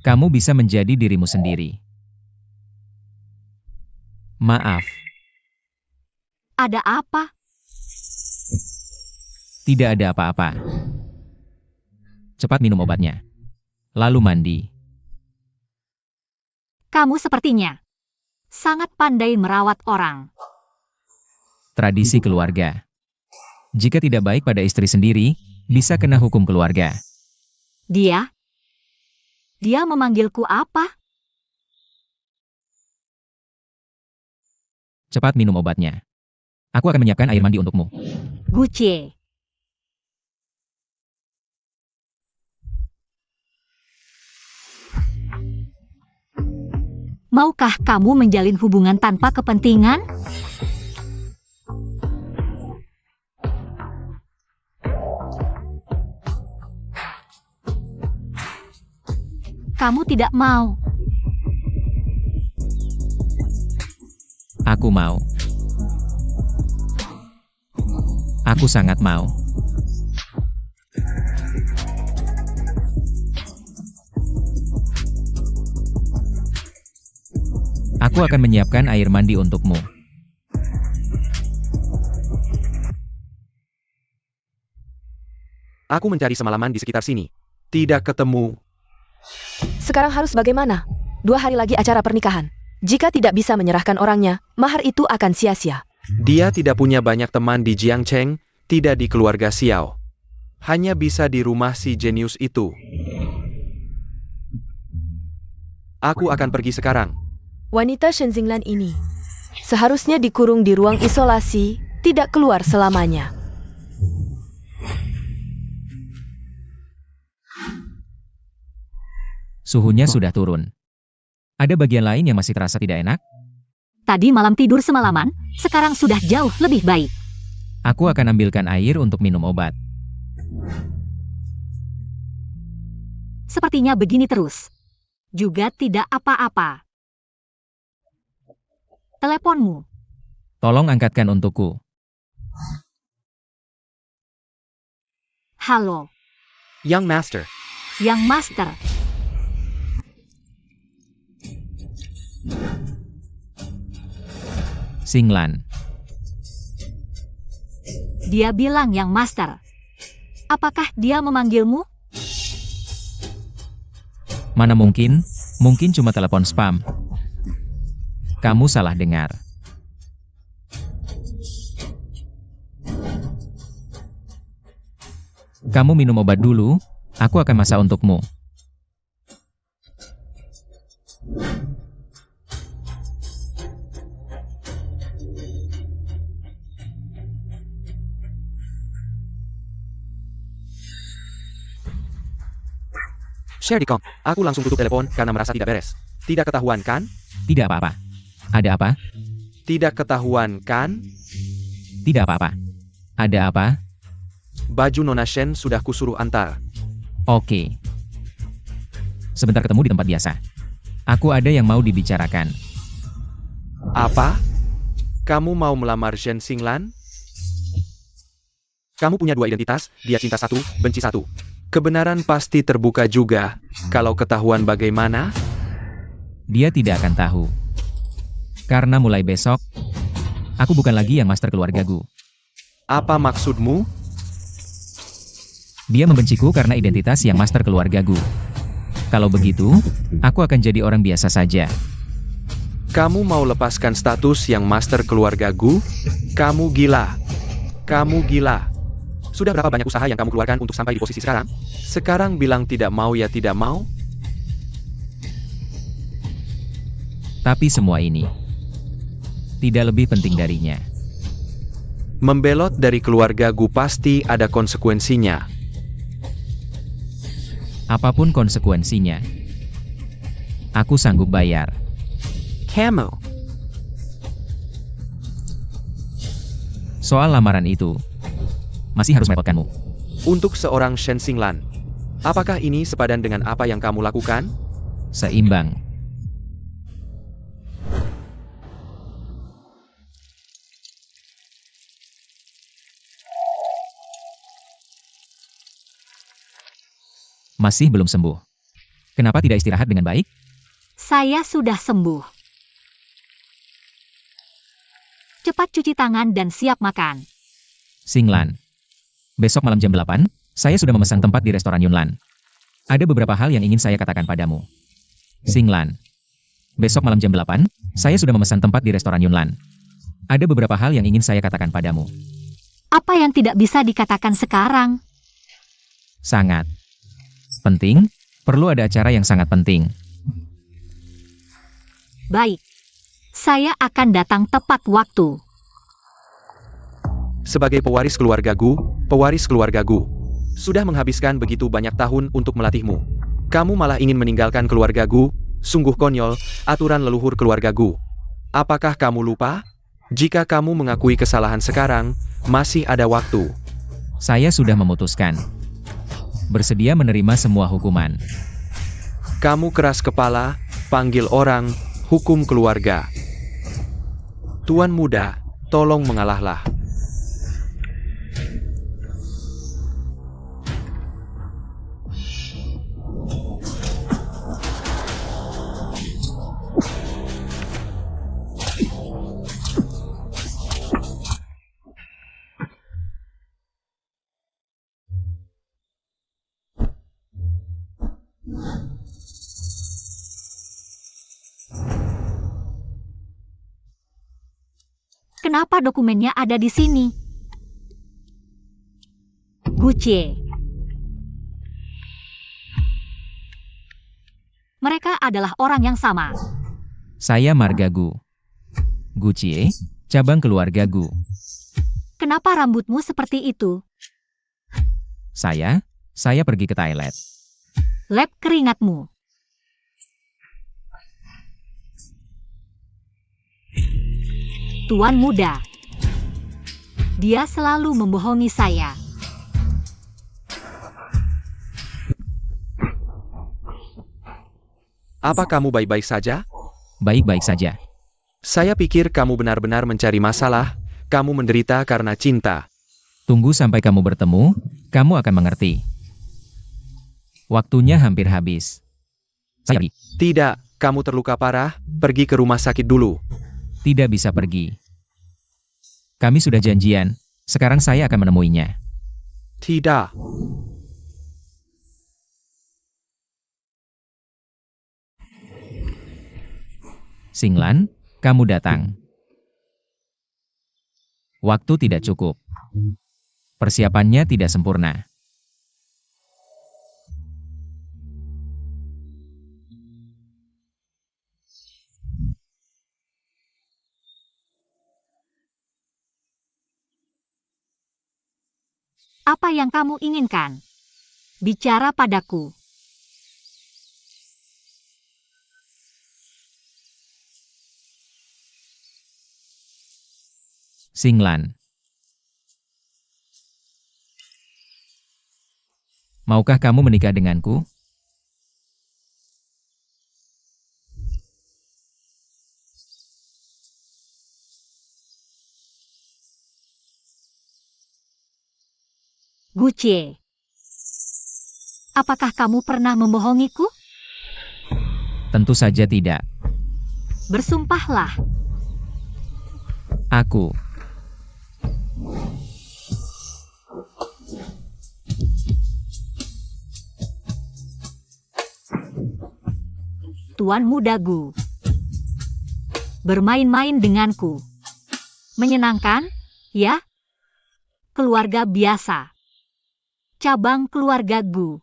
C: Kamu bisa menjadi dirimu sendiri. Maaf,
B: Ada apa?
C: tidak ada apa-apa. Cepat minum obatnya. Lalu mandi.
B: Kamu sepertinya sangat pandai merawat orang.
C: Tradisi keluarga. Jika tidak baik pada istri sendiri, bisa kena hukum keluarga.
B: Dia memanggilku apa?
C: Cepat minum obatnya. Aku akan menyiapkan air mandi untukmu.
B: Gu Cie. Maukah kamu menjalin hubungan tanpa kepentingan? Kamu tidak mau.
C: Aku mau. Aku sangat mau. Aku akan menyiapkan air mandi untukmu.
A: Aku mencari semalaman di sekitar sini. Tidak ketemu.
D: Sekarang harus bagaimana? 2 hari lagi acara pernikahan. Jika tidak bisa menyerahkan orangnya, mahar itu akan sia-sia.
A: Dia tidak punya banyak teman di Jiangcheng, tidak di keluarga Xiao. Hanya bisa di rumah si jenius itu. Aku akan pergi sekarang.
D: Wanita Shen Xinglan ini seharusnya dikurung di ruang isolasi, tidak keluar selamanya.
C: Suhunya sudah turun. Ada bagian lain yang masih terasa tidak enak?
B: Tadi malam tidur semalaman, sekarang sudah jauh lebih baik.
C: Aku akan ambilkan air untuk minum obat.
B: Sepertinya begini terus. Juga tidak apa-apa. Teleponmu.
C: Tolong angkatkan untukku.
B: Halo,
A: Young Master.
B: Yang Master.
C: Xinglan.
B: Dia bilang Yang Master. Apakah dia memanggilmu?
C: Mana mungkin? Mungkin cuma telepon spam. Kamu salah dengar. Kamu minum obat dulu, aku akan masak untukmu.
A: Share di kom. Aku langsung tutup telepon karena merasa tidak beres. Tidak ketahuan kan?
C: Tidak apa-apa. Ada apa?
A: Tidak ketahuan kan?
C: Tidak apa-apa. Ada apa?
A: Baju Nona Shen sudah kusuruh antar.
C: Oke. Sebentar ketemu di tempat biasa. Aku ada yang mau dibicarakan.
A: Apa? Kamu mau melamar Shen Xinglan? Kamu punya 2 identitas, dia cinta 1, benci 1. Kebenaran pasti terbuka juga. Kalau ketahuan bagaimana?
C: Dia tidak akan tahu. Karena mulai besok, aku bukan lagi yang master keluarga Gu.
A: Apa maksudmu?
C: Dia membenciku karena identitas yang master keluarga Gu. Kalau begitu, aku akan jadi orang biasa saja.
A: Kamu mau lepaskan status yang master keluarga Gu? Kamu gila. Kamu gila. Sudah berapa banyak usaha yang kamu keluarkan untuk sampai di posisi sekarang? Sekarang bilang tidak mau ya tidak mau?
C: Tapi semua ini tidak lebih penting darinya.
A: Membelot dari keluarga Gu pasti ada konsekuensinya.
C: Apapun konsekuensinya, aku sanggup bayar.
A: Kamu.
C: Soal lamaran itu, masih harus merepotkanmu.
A: Untuk seorang Shen Xinglan, apakah ini sepadan dengan apa yang kamu lakukan?
C: Seimbang. Masih belum sembuh. Kenapa tidak istirahat dengan baik?
B: Saya sudah sembuh. Cepat cuci tangan dan siap makan.
C: Xinglan. Besok malam jam 8, saya sudah memesan tempat di restoran Yunlan. Ada beberapa hal yang ingin saya katakan padamu. Xinglan. Besok malam jam 8, saya sudah memesan tempat di restoran Yunlan. Ada beberapa hal yang ingin saya katakan padamu.
B: Apa yang tidak bisa dikatakan sekarang?
C: Sangat penting, perlu ada acara yang sangat penting.
B: Baik. Saya akan datang tepat waktu.
A: Sebagai pewaris keluarga Gu, sudah menghabiskan begitu banyak tahun untuk melatihmu. Kamu malah ingin meninggalkan keluarga Gu, sungguh konyol, aturan leluhur keluarga Gu. Apakah kamu lupa? Jika kamu mengakui kesalahan sekarang, masih ada waktu.
C: Saya sudah memutuskan. Bersedia menerima semua hukuman.
A: Kamu keras kepala, panggil orang, hukum keluarga. Tuan muda, tolong mengalahlah.
B: Kenapa dokumennya ada di sini? Gucie. Mereka adalah orang yang sama.
C: Saya Marga Gu. Gucie, cabang keluarga Gu.
B: Kenapa rambutmu seperti itu?
C: Saya pergi ke toilet.
B: Lap keringatmu. Tuan muda. Dia selalu membohongi saya.
A: Apa kamu baik-baik saja?
C: Baik-baik saja.
A: Saya pikir kamu benar-benar mencari masalah, kamu menderita karena cinta.
C: Tunggu sampai kamu bertemu, kamu akan mengerti. Waktunya hampir habis. Saya pergi.
A: Tidak, kamu terluka parah, pergi ke rumah sakit dulu.
C: Tidak bisa pergi. Kami sudah janjian, sekarang saya akan menemuinya.
A: Tidak.
C: Xinglan, kamu datang. Waktu tidak cukup. Persiapannya tidak sempurna.
B: Apa yang kamu inginkan? Bicara padaku.
C: Xinglan. Maukah kamu menikah denganku?
B: Gucie. Apakah kamu pernah membohongiku?
C: Tentu saja tidak.
B: Bersumpahlah.
C: Aku.
B: Tuan muda Gu. Bermain-main denganku. Menyenangkan, ya? Keluarga biasa. Cabang keluarga Gu.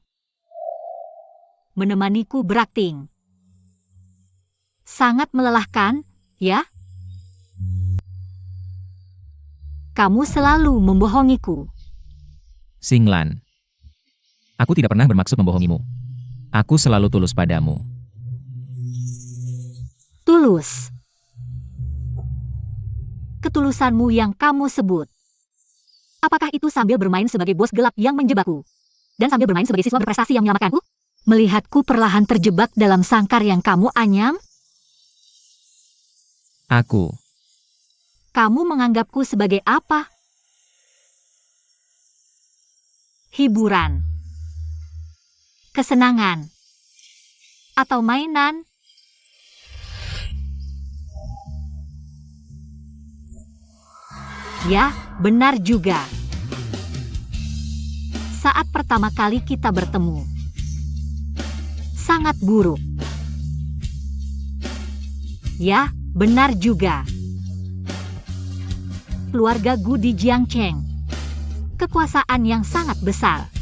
B: Menemaniku berakting. Sangat melelahkan, ya? kamu selalu membohongiku.
C: Xinglan. Aku tidak pernah bermaksud membohongimu. Aku selalu tulus padamu.
B: Tulus. Ketulusanmu yang kamu sebut. Apakah itu sambil bermain sebagai bos gelap yang menjebakku? Dan sambil bermain sebagai siswa berprestasi yang menyelamatkanku? Melihatku perlahan terjebak dalam sangkar yang kamu anyam? Kamu menganggapku sebagai apa? Hiburan, kesenangan, atau mainan? Ya, benar juga. Saat pertama kali kita bertemu, sangat buruk. Ya, benar juga. Keluarga Gu di Jiangcheng. Kekuasaan yang sangat besar.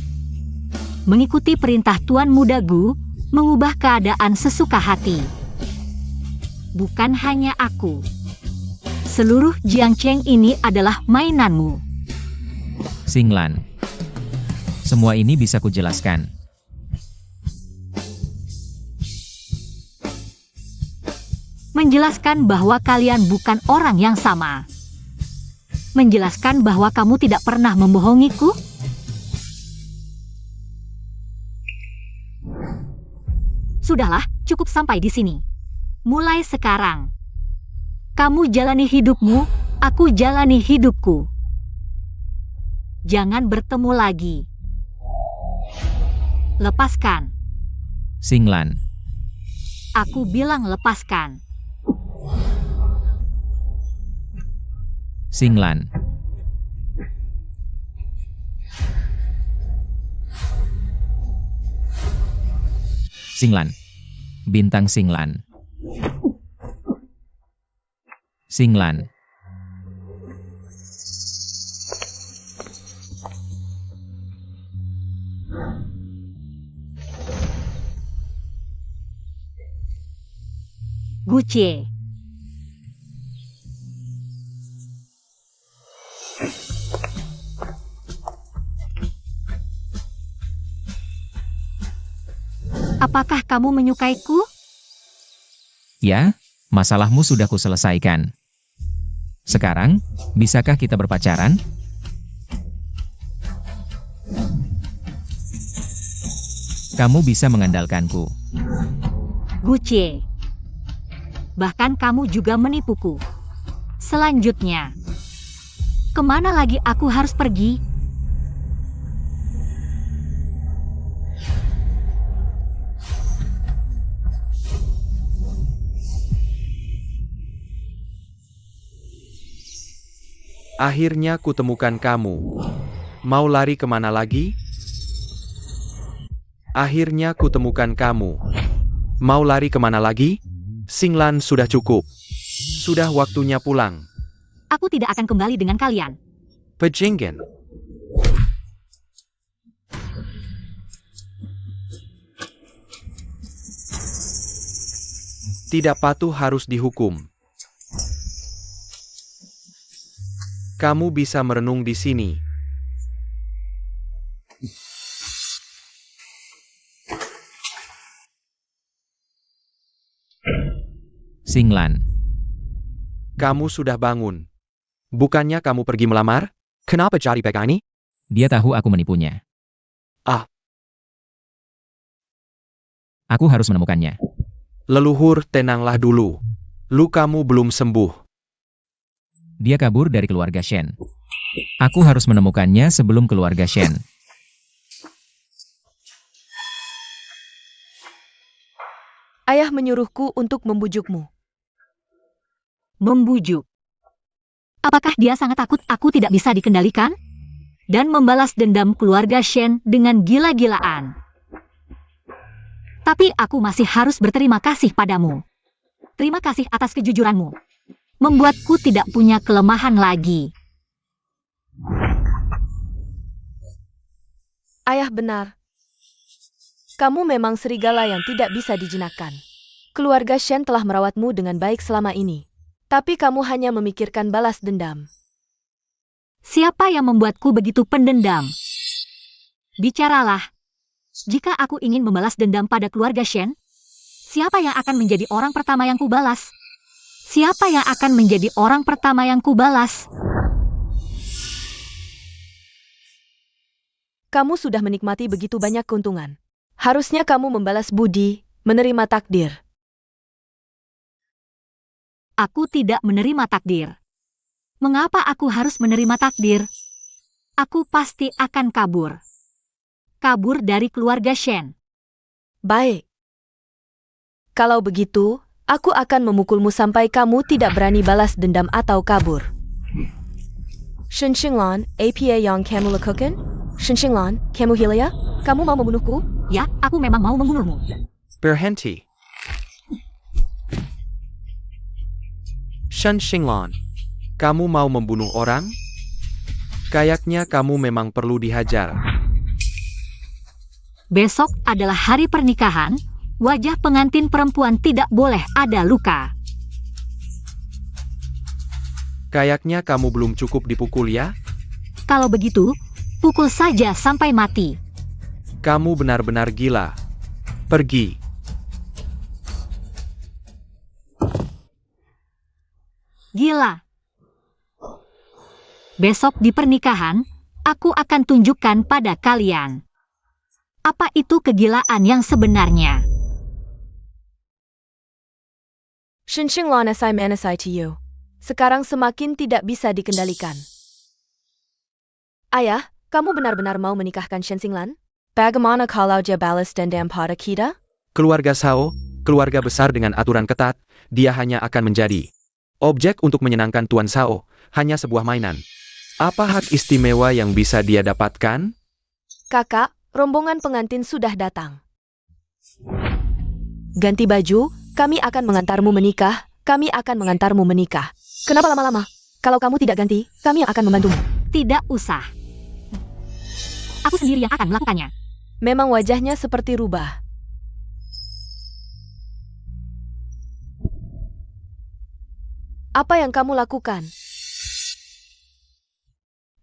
B: Mengikuti perintah Tuan Muda Gu, mengubah keadaan sesuka hati. Bukan hanya aku. Seluruh Jiangcheng ini adalah mainanmu.
C: Xinglan. Semua ini bisa kujelaskan.
B: Menjelaskan bahwa kalian bukan orang yang sama. Menjelaskan bahwa kamu tidak pernah membohongiku? Sudahlah, cukup sampai di sini. Mulai sekarang, kamu jalani hidupmu, aku jalani hidupku. Jangan bertemu lagi. Lepaskan.
C: Xinglan.
B: Aku bilang lepaskan.
C: Xinglan. Xinglan. Bintang Xinglan. Xinglan.
B: Gucie. Apakah kamu menyukaiku?
C: Ya, masalahmu sudah kuselesaikan. Sekarang, bisakah kita berpacaran? Kamu bisa mengandalkanku.
B: Gucie. Bahkan kamu juga menipuku. Selanjutnya, kemana lagi aku harus pergi?
A: Akhirnya kutemukan kamu. Mau lari kemana lagi? Akhirnya kutemukan kamu. Mau lari kemana lagi? Xinglan, sudah cukup. Sudah waktunya pulang.
B: Aku tidak akan kembali dengan kalian.
A: Pejenggen. Tidak patuh harus dihukum. Kamu bisa merenung di sini.
C: Xinglan.
A: Kamu sudah bangun. Bukannya kamu pergi melamar? Kenapa cari PK ini?
C: Dia tahu aku menipunya.
A: Ah.
C: Aku harus menemukannya.
A: Leluhur, tenanglah dulu. Lukamu belum sembuh.
C: Dia kabur dari keluarga Shen. Aku harus menemukannya sebelum keluarga Shen.
D: Ayah menyuruhku untuk membujukmu.
B: Membujuk. Apakah dia sangat takut aku tidak bisa dikendalikan? Dan membalas dendam keluarga Shen dengan gila-gilaan. Tapi aku masih harus berterima kasih padamu. Terima kasih atas kejujuranmu. Membuatku tidak punya kelemahan lagi.
D: Ayah benar. Kamu memang serigala yang tidak bisa dijinakkan. Keluarga Shen telah merawatmu dengan baik selama ini. Tapi kamu hanya memikirkan balas dendam.
B: Siapa yang membuatku begitu pendendam? Bicaralah. Jika aku ingin membalas dendam pada keluarga Shen, siapa yang akan menjadi orang pertama yang kubalas? Siapa yang akan menjadi orang pertama yang kubalas?
D: Kamu sudah menikmati begitu banyak keuntungan. Harusnya kamu membalas budi, menerima takdir.
B: Aku tidak menerima takdir. Mengapa aku harus menerima takdir? Aku pasti akan kabur. Kabur dari keluarga Shen.
D: Baik. Kalau begitu, aku akan memukulmu sampai kamu tidak berani balas dendam atau kabur. Shen Xinglan, apa yang kamu lakukan? Shen Xinglan, kamu gila ya? Kamu mau membunuhku?
B: Ya, aku memang mau membunuhmu.
A: Berhenti. Shen Xinglan, kamu mau membunuh orang? Kayaknya kamu memang perlu dihajar.
B: Besok adalah hari pernikahan. Wajah pengantin perempuan tidak boleh ada luka.
A: Kayaknya kamu belum cukup dipukul ya?
B: Kalau begitu, pukul saja sampai mati.
A: Kamu benar-benar gila. Pergi.
B: Gila. Besok di pernikahan, aku akan tunjukkan pada kalian. Apa itu kegilaan yang sebenarnya?
D: Shen Xinglan asai manasai to you. Sekarang semakin tidak bisa dikendalikan. Ayah, kamu benar-benar mau menikahkan Shen Xinglan? Bagaimana kalau dia balas dendam pada kita?
A: Keluarga Shao, keluarga besar dengan aturan ketat, dia hanya akan menjadi objek untuk menyenangkan Tuan Shao, hanya sebuah mainan. Apa hak istimewa yang bisa dia dapatkan?
D: Kakak, rombongan pengantin sudah datang. Ganti baju, kami akan mengantarmu menikah, kami akan mengantarmu menikah. Kenapa lama-lama? Kalau kamu tidak ganti, kami yang akan membantumu.
B: Tidak usah. Aku sendiri yang akan melakukannya.
D: Memang wajahnya seperti rubah. Apa yang kamu lakukan?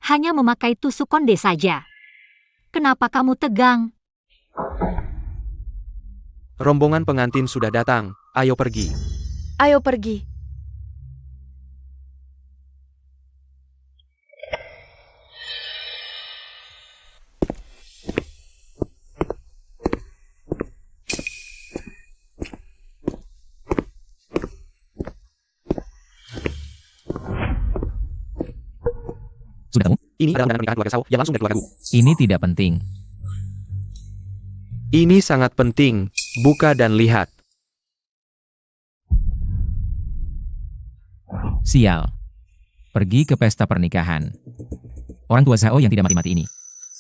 B: Hanya memakai tusuk konde saja. Kenapa kamu tegang?
A: Rombongan pengantin sudah datang, ayo pergi.
D: Ayo pergi.
C: Sudah kamu?
A: Ini adalah undangan pernikahan keluarga Shao yang langsung dari keluargaku.
C: Ini tidak penting.
A: Ini sangat penting, buka dan lihat.
C: Sial. Pergi ke pesta pernikahan. Orang tua Shao yang tidak mati-mati ini.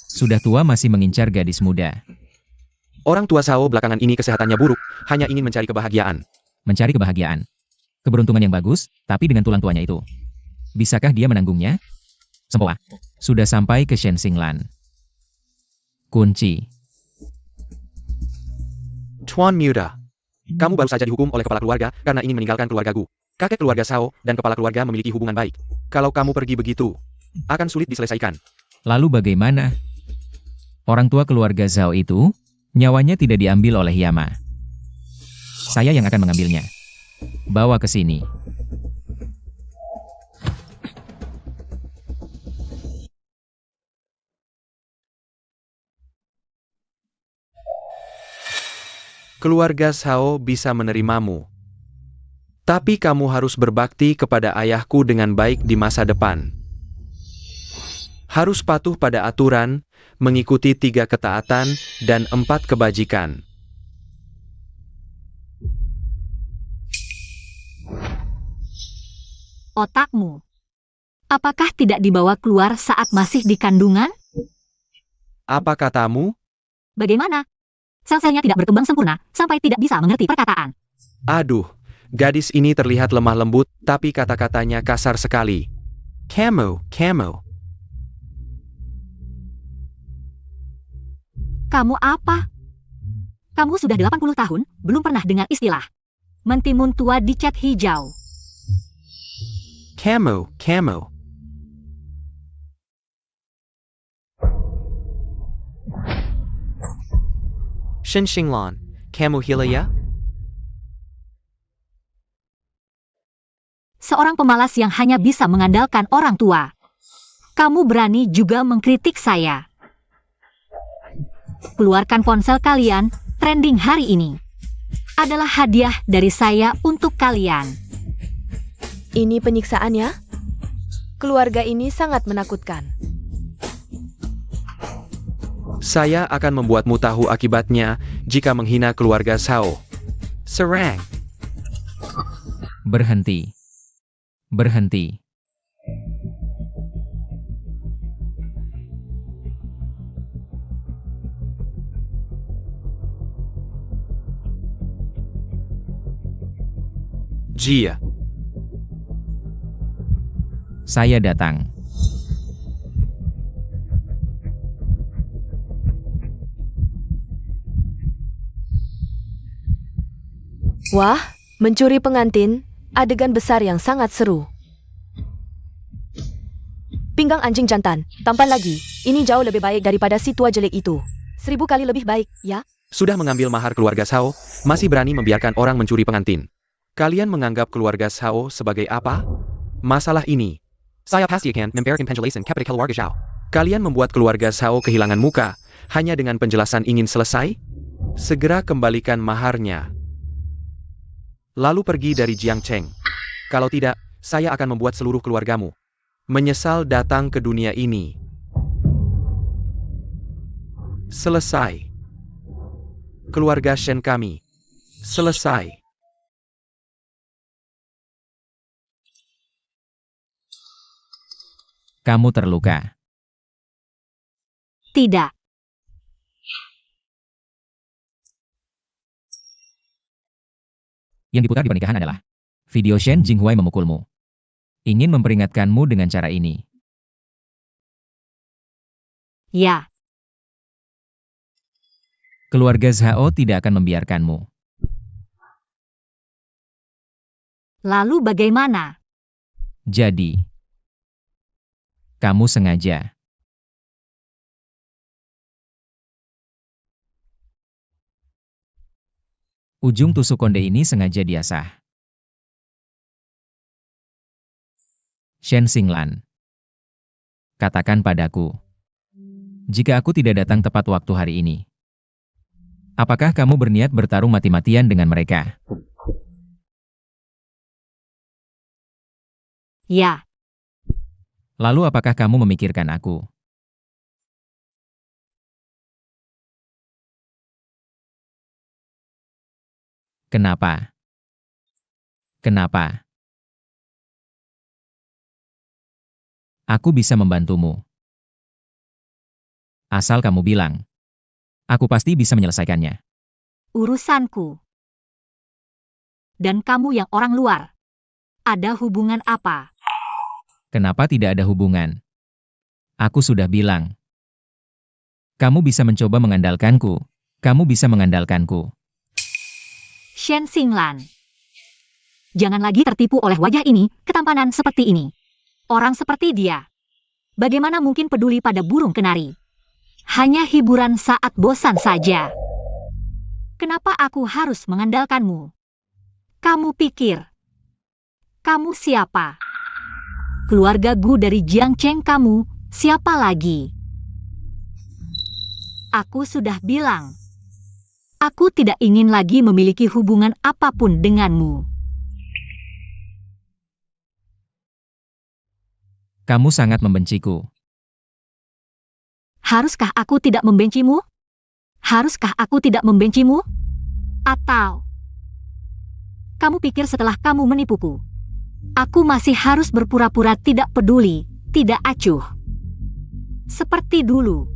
C: Sudah tua masih mengincar gadis muda.
A: Orang tua Shao belakangan ini kesehatannya buruk, hanya ingin mencari kebahagiaan.
C: Mencari kebahagiaan. Keberuntungan yang bagus, tapi dengan tulang tuanya itu. Bisakah dia menanggungnya? Sempoa. Sudah sampai ke Shen Xinglan. Kunci.
A: Tuan Muda, kamu baru saja dihukum oleh kepala keluarga karena ingin meninggalkan keluargaku. Kakek keluarga Shao dan kepala keluarga memiliki hubungan baik. Kalau kamu pergi begitu, akan sulit diselesaikan.
C: Lalu bagaimana? Orang tua keluarga Zhao itu, nyawanya tidak diambil oleh Yama. Saya yang akan mengambilnya. Bawa ke sini.
A: Keluarga Shao bisa menerimamu. Tapi kamu harus berbakti kepada ayahku dengan baik di masa depan. Harus patuh pada aturan, mengikuti 3 ketaatan, dan 4 kebajikan.
B: Otakmu. Apakah tidak dibawa keluar saat masih di kandungan?
A: Apa katamu?
B: Bagaimana? Sel-selnya tidak berkembang sempurna, sampai tidak bisa mengerti perkataan.
A: Aduh, gadis ini terlihat lemah lembut, tapi kata-katanya kasar sekali. Kamu.
B: Kamu apa? Kamu sudah 80 tahun, belum pernah dengar istilah mentimun tua di cat hijau.
A: Kamu. Shen Xinglan, kamu gila ya?
B: Seorang pemalas yang hanya bisa mengandalkan orang tua. Kamu berani juga mengkritik saya. Keluarkan ponsel kalian, trending hari ini. Adalah hadiah dari saya untuk kalian.
D: Ini penyiksaan ya? Keluarga ini sangat menakutkan.
A: Saya akan membuatmu tahu akibatnya jika menghina keluarga Shao. Serang.
C: Berhenti. Berhenti.
A: Jia.
C: Saya datang.
D: Wah, mencuri pengantin, adegan besar yang sangat seru. Pinggang anjing jantan, tampan lagi. Ini jauh lebih baik daripada si tua jelek itu. 1000 kali lebih baik, ya?
A: Sudah mengambil mahar keluarga Shao, masih berani membiarkan orang mencuri pengantin. Kalian menganggap keluarga Shao sebagai apa? Masalah ini. Saya pasti akan membiarkan penjelasan kepada keluarga Shao. Kalian membuat keluarga Shao kehilangan muka, hanya dengan penjelasan ingin selesai? Segera kembalikan maharnya. Lalu pergi dari Jiangcheng. Kalau tidak, saya akan membuat seluruh keluargamu menyesal datang ke dunia ini. Selesai. Keluarga Shen kami. Selesai.
C: Kamu terluka.
B: Tidak.
C: Yang diputar di pernikahan adalah video Shen Jinghuai memukulmu. Ingin memperingatkanmu dengan cara ini.
B: Ya.
C: Keluarga Zhao tidak akan membiarkanmu.
B: Lalu bagaimana?
C: Jadi, kamu sengaja. Ujung tusuk konde ini sengaja diasah. Shen Xinglan. Katakan padaku. Jika aku tidak datang tepat waktu hari ini. Apakah kamu berniat bertarung mati-matian dengan mereka?
B: Ya.
C: Lalu apakah kamu memikirkan aku? Kenapa? Kenapa? Aku bisa membantumu. Asal kamu bilang. Aku pasti bisa menyelesaikannya.
B: Urusanku. Dan kamu yang orang luar. Ada hubungan apa?
C: Kenapa tidak ada hubungan? Aku sudah bilang. Kamu bisa mencoba mengandalkanku. Kamu bisa mengandalkanku.
B: Shen Xinglan. Jangan lagi tertipu oleh wajah ini, ketampanan seperti ini. Orang seperti dia. Bagaimana mungkin peduli pada burung kenari? Hanya hiburan saat bosan saja. Kenapa aku harus mengandalkanmu? Kamu pikir, kamu siapa? Keluarga Gu dari Jiangcheng kamu, siapa lagi? Aku sudah bilang. Aku tidak ingin lagi memiliki hubungan apapun denganmu.
C: Kamu sangat membenciku.
B: Haruskah aku tidak membencimu? Haruskah aku tidak membencimu? Atau kamu pikir setelah kamu menipuku, aku masih harus berpura-pura tidak peduli, tidak acuh? Seperti dulu.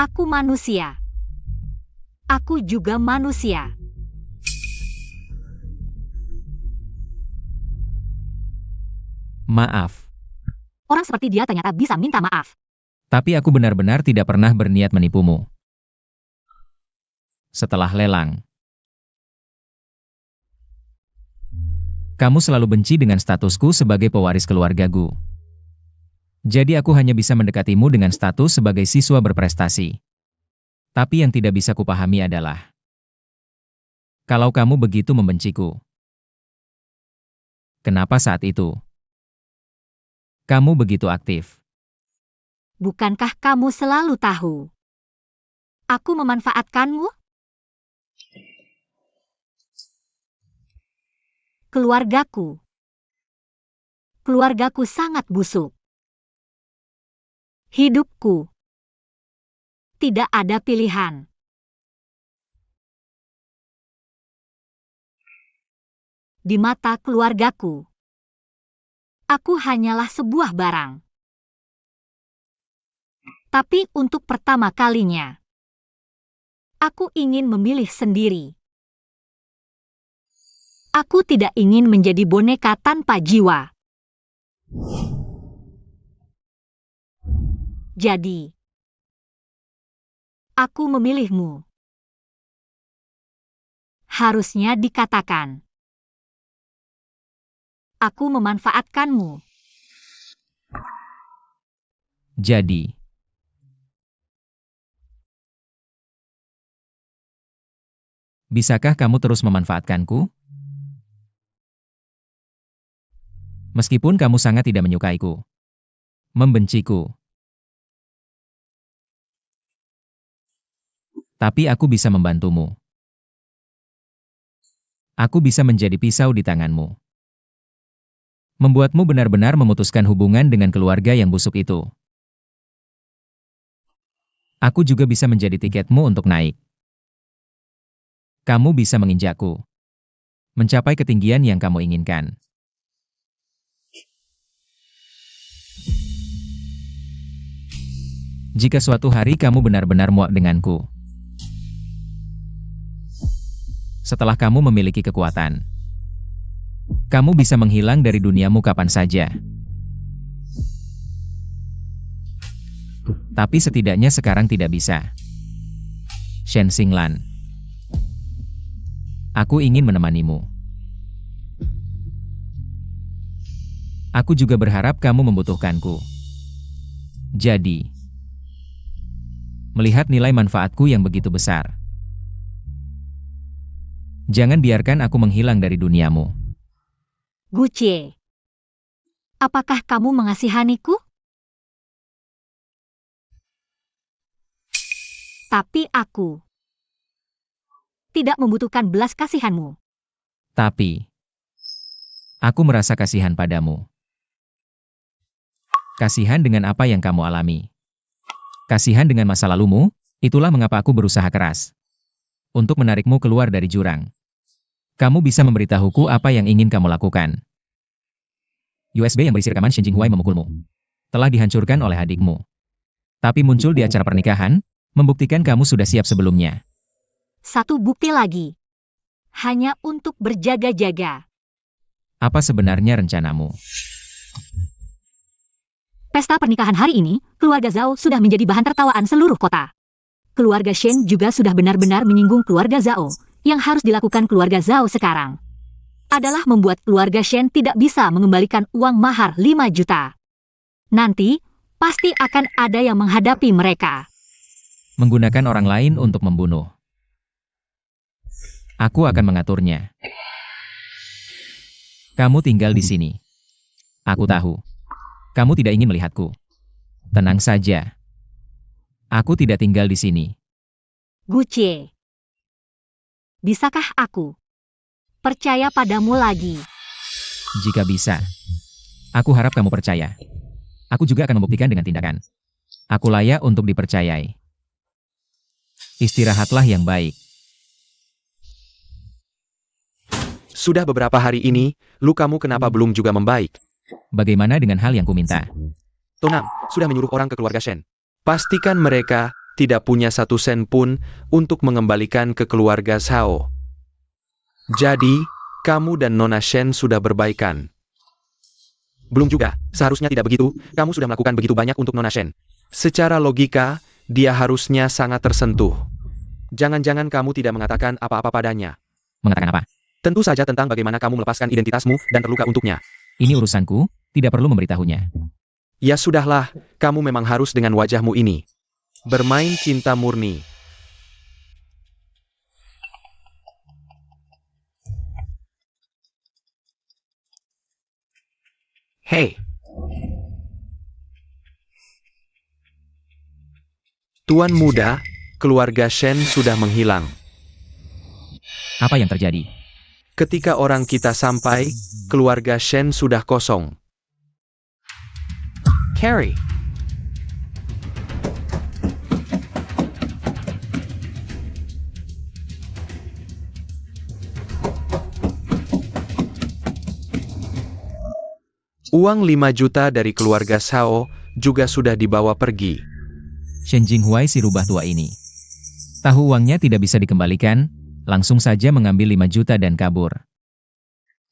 B: Aku manusia. Aku juga manusia.
C: Maaf.
B: Orang seperti dia ternyata bisa minta maaf.
C: Tapi aku benar-benar tidak pernah berniat menipumu. Setelah lelang. Kamu selalu benci dengan statusku sebagai pewaris keluarga Gu. Jadi aku hanya bisa mendekatimu dengan status sebagai siswa berprestasi. Tapi yang tidak bisa kupahami adalah, kalau kamu begitu membenciku, kenapa saat itu kamu begitu aktif?
B: Bukankah kamu selalu tahu? Aku memanfaatkanmu? Keluargaku. Keluargaku sangat busuk. Hidupku. Tidak ada pilihan. Di mata keluargaku, aku hanyalah sebuah barang. Tapi untuk pertama kalinya, aku ingin memilih sendiri. Aku tidak ingin menjadi boneka tanpa jiwa. Jadi, aku memilihmu. Harusnya dikatakan, aku memanfaatkanmu.
C: Jadi, bisakah kamu terus memanfaatkanku? Meskipun kamu sangat tidak menyukaiku, membenciku, tapi aku bisa membantumu. Aku bisa menjadi pisau di tanganmu. Membuatmu benar-benar memutuskan hubungan dengan keluarga yang busuk itu. Aku juga bisa menjadi tiketmu untuk naik. Kamu bisa menginjakku, mencapai ketinggian yang kamu inginkan. Jika suatu hari kamu benar-benar muak denganku, setelah kamu memiliki kekuatan, kamu bisa menghilang dari duniamu kapan saja. Tapi setidaknya sekarang tidak bisa. Shen Xinglan, aku ingin menemanimu. Aku juga berharap kamu membutuhkanku. Jadi, melihat nilai manfaatku yang begitu besar, jangan biarkan aku menghilang dari duniamu.
B: Gucie, apakah kamu mengasihaniku? Tapi aku tidak membutuhkan belas kasihanmu.
C: Tapi, aku merasa kasihan padamu. Kasihan dengan apa yang kamu alami. Kasihan dengan masa lalumu, itulah mengapa aku berusaha keras untuk menarikmu keluar dari jurang. Kamu bisa memberitahuku apa yang ingin kamu lakukan. USB yang berisi rekaman Shen Jinghuai memukulmu telah dihancurkan oleh adikmu. Tapi muncul di acara pernikahan, membuktikan kamu sudah siap sebelumnya.
B: Satu bukti lagi. Hanya untuk berjaga-jaga.
C: Apa sebenarnya rencanamu?
B: Pesta pernikahan hari ini, keluarga Zhao sudah menjadi bahan tertawaan seluruh kota. Keluarga Shen juga sudah benar-benar menyinggung keluarga Zhao. Yang harus dilakukan keluarga Zhao sekarang adalah membuat keluarga Shen tidak bisa mengembalikan uang mahar 5 juta. Nanti, pasti akan ada yang menghadapi mereka.
C: Menggunakan orang lain untuk membunuh. Aku akan mengaturnya. Kamu tinggal di sini. Aku tahu. Kamu tidak ingin melihatku. Tenang saja. Aku tidak tinggal di sini.
B: Gucie, bisakah aku percaya padamu lagi?
C: Jika bisa. Aku harap kamu percaya. Aku juga akan membuktikan dengan tindakan. Aku layak untuk dipercayai. Istirahatlah yang baik.
A: Sudah beberapa hari ini, lukamu kenapa belum juga membaik?
C: Bagaimana dengan hal yang kuminta?
A: Tonam sudah menyuruh orang ke keluarga Shen. Pastikan mereka tidak punya 1 sen pun untuk mengembalikan ke keluarga Zhao. Jadi, kamu dan Nona Shen sudah berbaikan. Belum juga, seharusnya tidak begitu, kamu sudah melakukan begitu banyak untuk Nona Shen. Secara logika, dia harusnya sangat tersentuh. Jangan-jangan kamu tidak mengatakan apa-apa padanya.
C: Mengatakan apa?
A: Tentu saja tentang bagaimana kamu melepaskan identitasmu dan terluka untuknya.
C: Ini urusanku, tidak perlu memberitahunya.
A: Ya sudahlah, kamu memang harus dengan wajahmu ini. Bermain cinta murni. Hei. Tuan muda, keluarga Shen sudah menghilang.
C: Apa yang terjadi?
A: Ketika orang kita sampai, keluarga Shen sudah kosong. Carrie. Uang 5 juta dari keluarga Shao juga sudah dibawa pergi.
C: Shen Jinghuai si rubah tua ini. Tahu uangnya tidak bisa dikembalikan, langsung saja mengambil 5 juta dan kabur.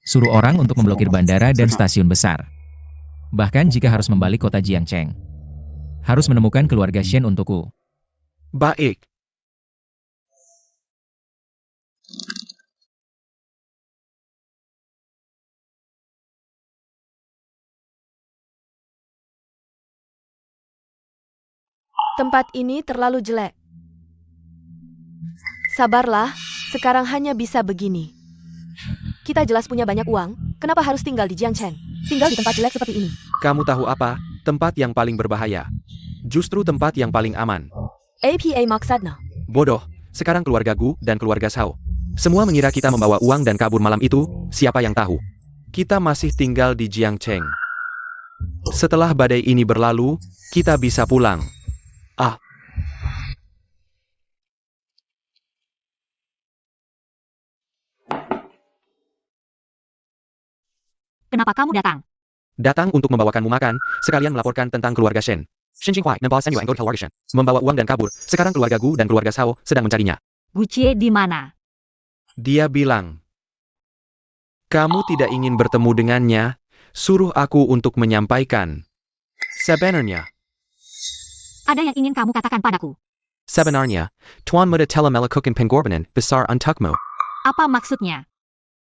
C: Suruh orang untuk memblokir bandara dan stasiun besar. Bahkan jika harus membalik kota Jiangcheng. Harus menemukan keluarga Shen untukku.
A: Baik.
D: Tempat ini terlalu jelek. Sabarlah, sekarang hanya bisa begini. Kita jelas punya banyak uang, kenapa harus tinggal di Jiangcheng? Tinggal di tempat jelek seperti ini.
A: Kamu tahu apa? Tempat yang paling berbahaya. Justru tempat yang paling aman.
D: APA maksudnya.
A: Bodoh, sekarang keluarga Gu dan keluarga Shao. Semua mengira kita membawa uang dan kabur malam itu, siapa yang tahu? Kita masih tinggal di Jiangcheng. Setelah badai ini berlalu, kita bisa pulang.
B: Kenapa kamu datang?
A: Datang untuk membawakanmu makan, sekalian melaporkan tentang keluarga Shen. Shen Jinghuai membawa Shen Yuan ke keluarga Shen. Membawa uang dan kabur, sekarang keluarga Gu dan keluarga Shao sedang mencarinya.
B: Gucie di mana?
A: Dia bilang, kamu tidak ingin bertemu dengannya, suruh aku untuk menyampaikan. Sebenarnya,
B: Ada yang ingin kamu katakan padaku?
A: Tuan Muda telah melakukan pengorbanan besar untukmu.
B: Apa maksudnya?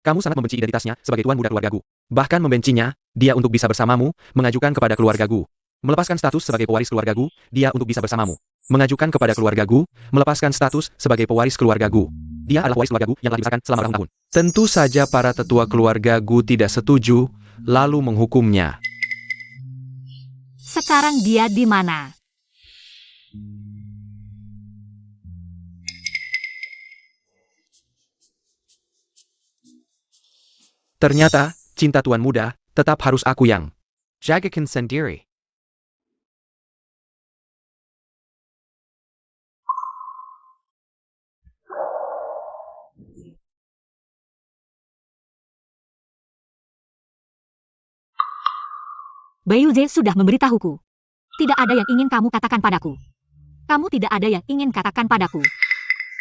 A: Kamu sangat membenci identitasnya sebagai tuan muda keluarga Gu. Bahkan membencinya, dia untuk bisa bersamamu, mengajukan kepada keluarga Gu. Melepaskan status sebagai pewaris keluarga Gu, dia untuk bisa bersamamu. Mengajukan kepada keluarga Gu, melepaskan status sebagai pewaris keluarga Gu. Dia adalah pewaris keluarga Gu yang telah dibesarkan selama bertahun-tahun. Tentu saja para tetua keluarga Gu tidak setuju, lalu menghukumnya.
B: Sekarang dia di mana?
A: Ternyata, cinta tuan muda, tetap harus aku yang jagakan sendiri.
B: Bayuze sudah memberitahuku. Tidak ada yang ingin kamu katakan padaku. Kamu tidak ada yang ingin katakan padaku.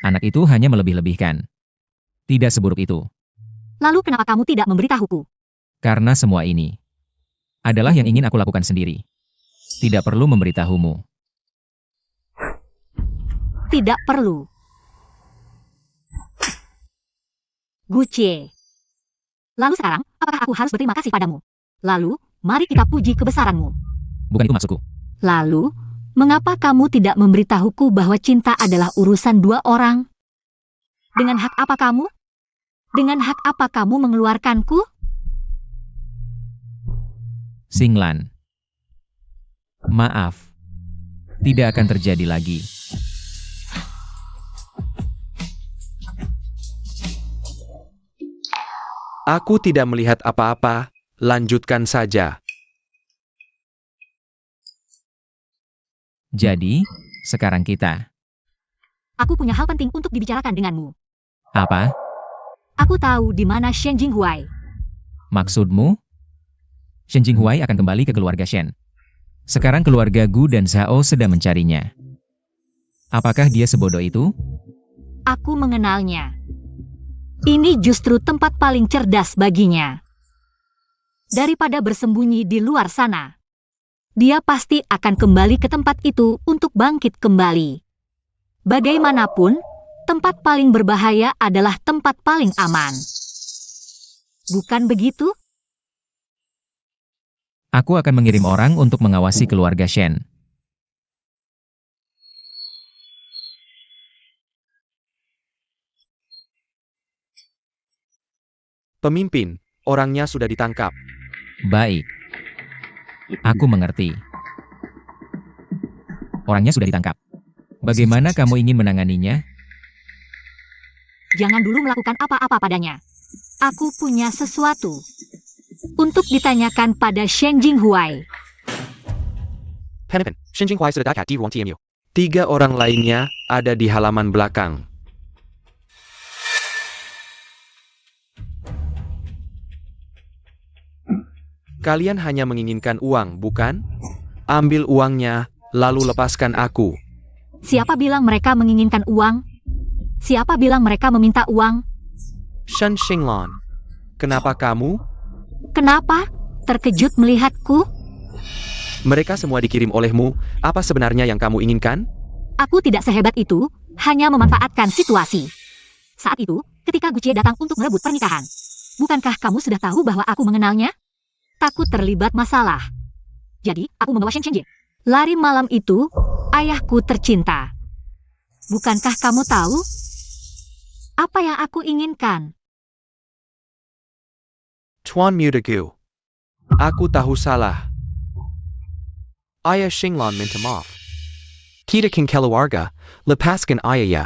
C: Anak itu hanya melebih-lebihkan. Tidak seburuk itu.
B: Lalu kenapa kamu tidak memberitahuku?
C: Karena semua ini adalah yang ingin aku lakukan sendiri. Tidak perlu memberitahumu.
B: Tidak perlu. Gucie. Lalu sekarang, apakah aku harus berterima kasih padamu? Lalu, mari kita puji kebesaranmu.
C: Bukan itu maksudku.
B: Lalu, mengapa kamu tidak memberitahuku bahwa cinta adalah urusan dua orang? Dengan hak apa kamu? Dengan hak apa kamu mengeluarkanku?
C: Singlan. Maaf. Tidak akan terjadi lagi.
A: Aku tidak melihat apa-apa, lanjutkan saja.
C: Jadi, sekarang kita.
B: Aku punya hal penting untuk dibicarakan denganmu.
C: Apa?
B: Aku tahu di mana Shen Jinghuai.
C: Maksudmu? Shen Jinghuai akan kembali ke keluarga Shen. Sekarang keluarga Gu dan Zhao sedang mencarinya. Apakah dia sebodoh itu?
B: Aku mengenalnya. Ini justru tempat paling cerdas baginya. Daripada bersembunyi di luar sana. Dia pasti akan kembali ke tempat itu untuk bangkit kembali. Bagaimanapun, tempat paling berbahaya adalah tempat paling aman. Bukan begitu?
C: Aku akan mengirim orang untuk mengawasi keluarga Shen.
A: Pemimpin, orangnya sudah ditangkap.
C: Baik. Aku mengerti. Orangnya sudah ditangkap. Bagaimana kamu ingin menanganinya?
B: Jangan dulu melakukan apa-apa padanya. Aku punya sesuatu untuk ditanyakan pada Shen Jinghuai.
A: Pen, Shin Jinghuai sudah dekat di ruang TMU. 3 orang lainnya ada di halaman belakang. Kalian hanya menginginkan uang, bukan? Ambil uangnya, lalu lepaskan aku.
B: Siapa bilang mereka menginginkan uang? Siapa bilang mereka meminta uang?
A: Shen Xinglan, kenapa kamu?
B: Kenapa? Terkejut melihatku?
A: Mereka semua dikirim olehmu, apa sebenarnya yang kamu inginkan?
B: Aku tidak sehebat itu, hanya memanfaatkan situasi. Saat itu, ketika Gucie datang untuk merebut pernikahan. Bukankah kamu sudah tahu bahwa aku mengenalnya? Takut terlibat masalah. Jadi, aku membawa Shen Chenjie. Lari malam itu, ayahku tercinta. Bukankah kamu tahu apa yang aku inginkan?
A: Tuan Mudagu. Aku tahu salah. Ayah Xinglan minta maaf. Kita king keluarga, lepaskan ayah ya.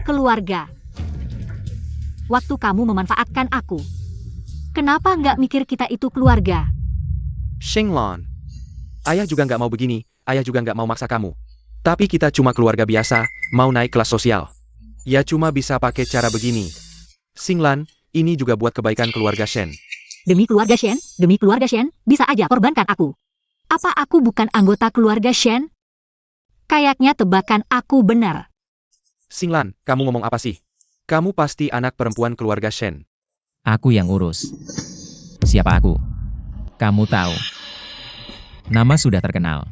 B: Keluarga. Waktu kamu memanfaatkan aku. Kenapa nggak mikir kita itu keluarga?
A: Xinglan. Ayah juga nggak mau begini, ayah juga nggak mau maksa kamu. Tapi kita cuma keluarga biasa, mau naik kelas sosial. Ya cuma bisa pakai cara begini. Xinglan, ini juga buat kebaikan keluarga Shen.
B: Demi keluarga Shen, bisa aja korbankan aku. Apa aku bukan anggota keluarga Shen? Kayaknya tebakan aku benar.
A: Xinglan, kamu ngomong apa sih? Kamu pasti anak perempuan keluarga Shen.
C: Aku yang urus. Siapa aku? Kamu tahu. Nama sudah terkenal.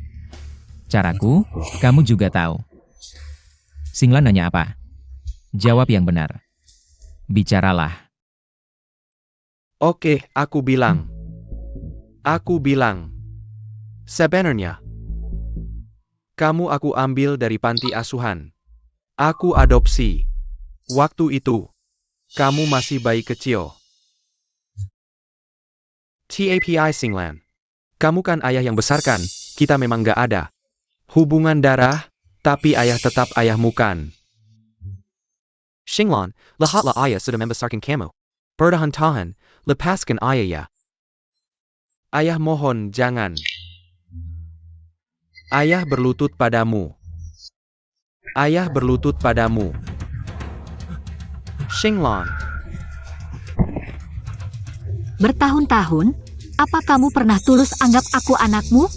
C: Caraku, kamu juga tahu. Xinglan nanya apa? Jawab yang benar. Bicaralah.
A: Oke, aku bilang. Sebenarnya, kamu aku ambil dari panti asuhan. Aku adopsi. Waktu itu, kamu masih bayi kecil. TAPI Xinglan. Kamu kan ayah yang besarkan, kita memang gak ada hubungan darah, tapi ayah tetap ayahmu kan. Xinglan, lahatlah ayah sudah membesarkan kamu. Pertahan-tahan, lepaskan ayah ya. Ayah mohon jangan. Ayah berlutut padamu. Ayah berlutut padamu. Xinglan.
B: Bertahun-tahun, apa kamu pernah tulus anggap aku anakmu?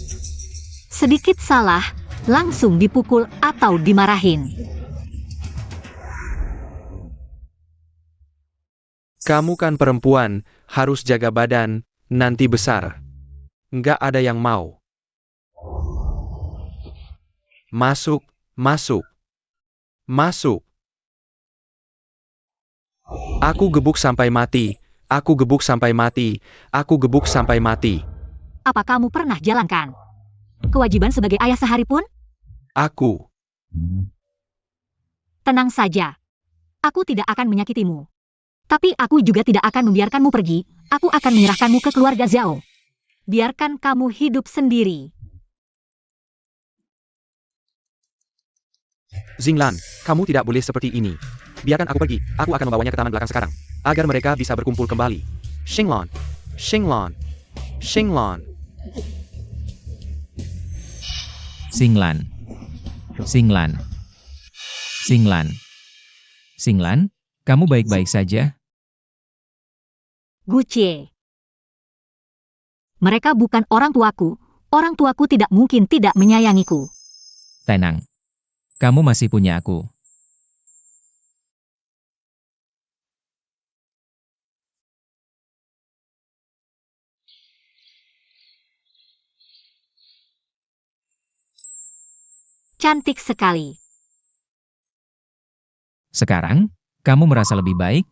B: Sedikit salah, langsung dipukul atau dimarahin.
A: Kamu kan perempuan, harus jaga badan, nanti besar. Nggak ada yang mau. Masuk, masuk. Masuk. Aku gebuk sampai mati. Aku gebuk sampai mati. Aku gebuk sampai mati.
B: Apa kamu pernah jalankan kewajiban sebagai ayah sehari pun?
A: Aku.
B: Tenang saja. Aku tidak akan menyakitimu. Tapi aku juga tidak akan membiarkanmu pergi. Aku akan menyerahkanmu ke keluarga Zhao. Biarkan kamu hidup sendiri.
A: Xinglan, kamu tidak boleh seperti ini. Biarkan aku pergi. Aku akan membawanya ke taman belakang sekarang. Agar mereka bisa berkumpul kembali. Xinglan. Xinglan. Xinglan.
C: Xinglan. Xinglan. Xinglan. Xinglan, kamu baik-baik saja?
B: Gucie. Mereka bukan orang tuaku. Orang tuaku tidak mungkin tidak menyayangiku.
C: Tenang. Kamu masih punya aku.
B: Cantik sekali.
C: Sekarang, kamu merasa lebih baik?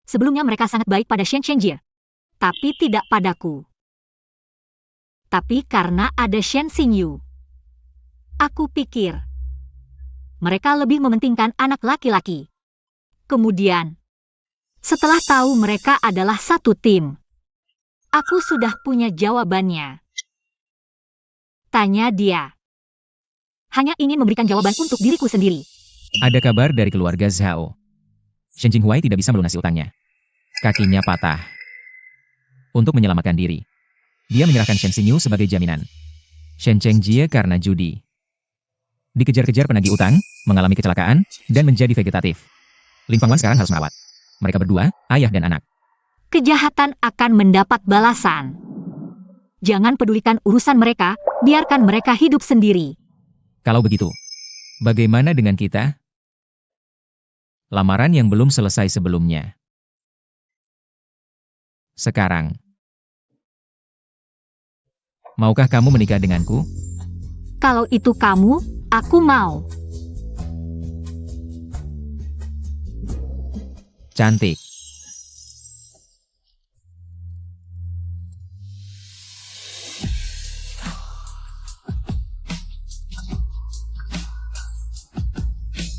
B: Sebelumnya mereka sangat baik pada Shen Chenjie. Tapi tidak padaku. Tapi karena ada Shen Xingyu. Aku pikir mereka lebih mementingkan anak laki-laki. Kemudian, Setelah tahu mereka adalah satu tim, aku sudah punya jawabannya. Tanya dia. Hanya ingin memberikan jawaban untuk diriku sendiri.
C: Ada kabar dari keluarga Zhao. Shen Jinghuai tidak bisa melunasi utangnya. Kakinya patah. Untuk menyelamatkan diri, dia menyerahkan Shen Xingyu sebagai jaminan. Shen Chengjie karena judi. Dikejar-kejar penagih utang, mengalami kecelakaan, dan menjadi vegetatif. Lin Fangwan sekarang harus merawat mereka berdua, ayah dan anak.
B: Kejahatan akan mendapat balasan. Jangan pedulikan urusan mereka, biarkan mereka hidup sendiri.
C: Kalau begitu, bagaimana dengan kita? Lamaran yang belum selesai sebelumnya. Sekarang, maukah kamu menikah denganku?
B: Kalau itu kamu, aku mau.
C: Cantik.